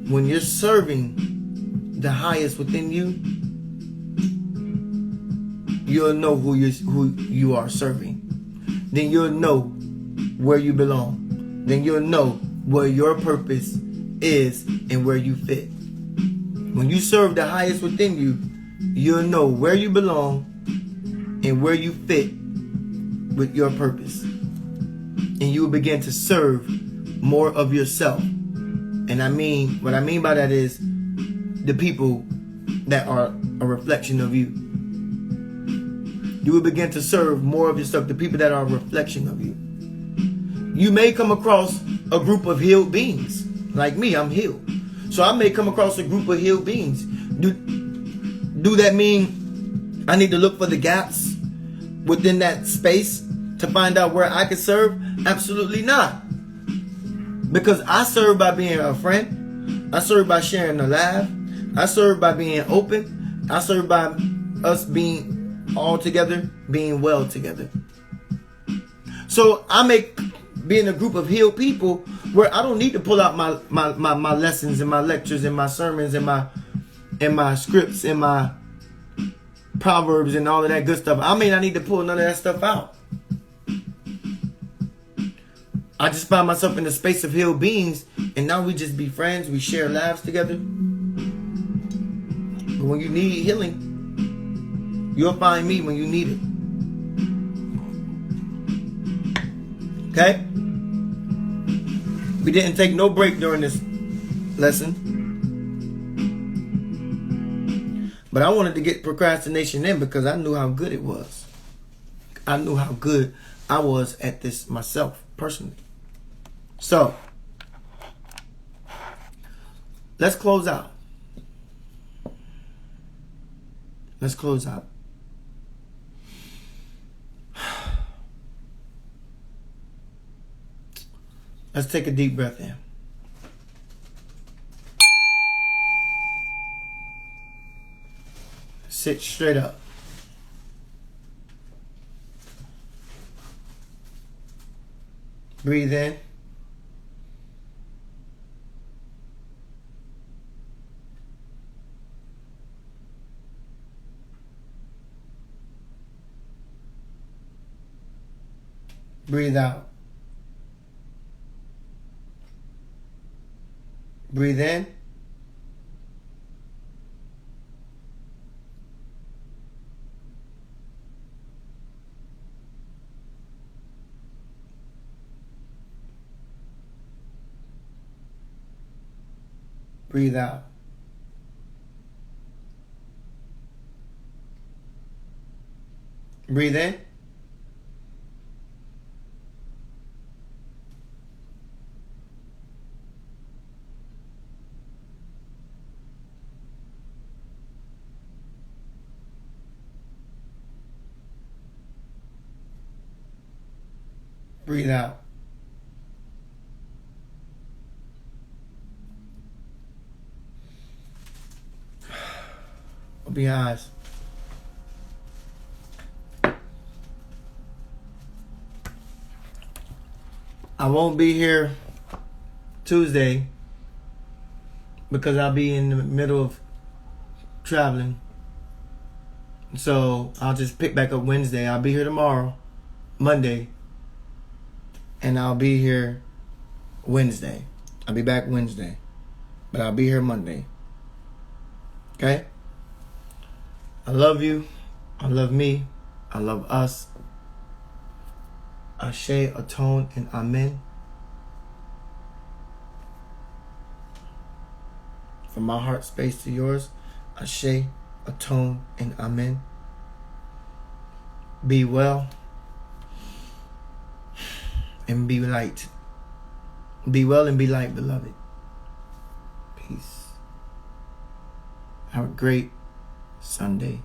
When you're serving the highest within you, you'll know who you are serving. Then you'll know where you belong. Then you'll know where your purpose is and where you fit. When you serve the highest within you, you'll know where you belong and where you fit with your purpose. And you will begin to serve more of yourself. And what I mean by that is the people that are a reflection of you. You will begin to serve more of yourself to people that are a reflection of you. You may come across a group of healed beings. Like me, I'm healed. So I may come across a group of healed beings. Do that mean I need to look for the gaps within that space to find out where I can serve? Absolutely not. Because I serve by being a friend. I serve by sharing a laugh. I serve by being open. I serve by us being all together, being well together. So I make being a group of healed people where I don't need to pull out my lessons and my lectures and my sermons and my scripts and my proverbs and all of that good stuff. I may not need to pull none of that stuff out. I just find myself in the space of healed beings, and now we just be friends. We share laughs together. But when you need healing, you'll find me when you need it. Okay? We didn't take no break during this lesson. But I wanted to get procrastination in because I knew how good it was. I knew how good I was at this myself, personally. So, let's close out. Let's close out. Let's take a deep breath in. Sit straight up. Breathe in. Breathe out. Breathe in. Breathe out. Breathe in. Breathe out. Open your eyes. I won't be here Tuesday because I'll be in the middle of traveling. So I'll just pick back up Wednesday. I'll be here tomorrow, Monday, and I'll be here Wednesday. I'll be back Wednesday, but I'll be here Monday. Okay? I love you. I love me. I love us. Ashe, atone, and amen. From my heart space to yours, Ashe, atone, and amen. Be well and be light. Be well and be light, beloved. Peace. Have a great Sunday.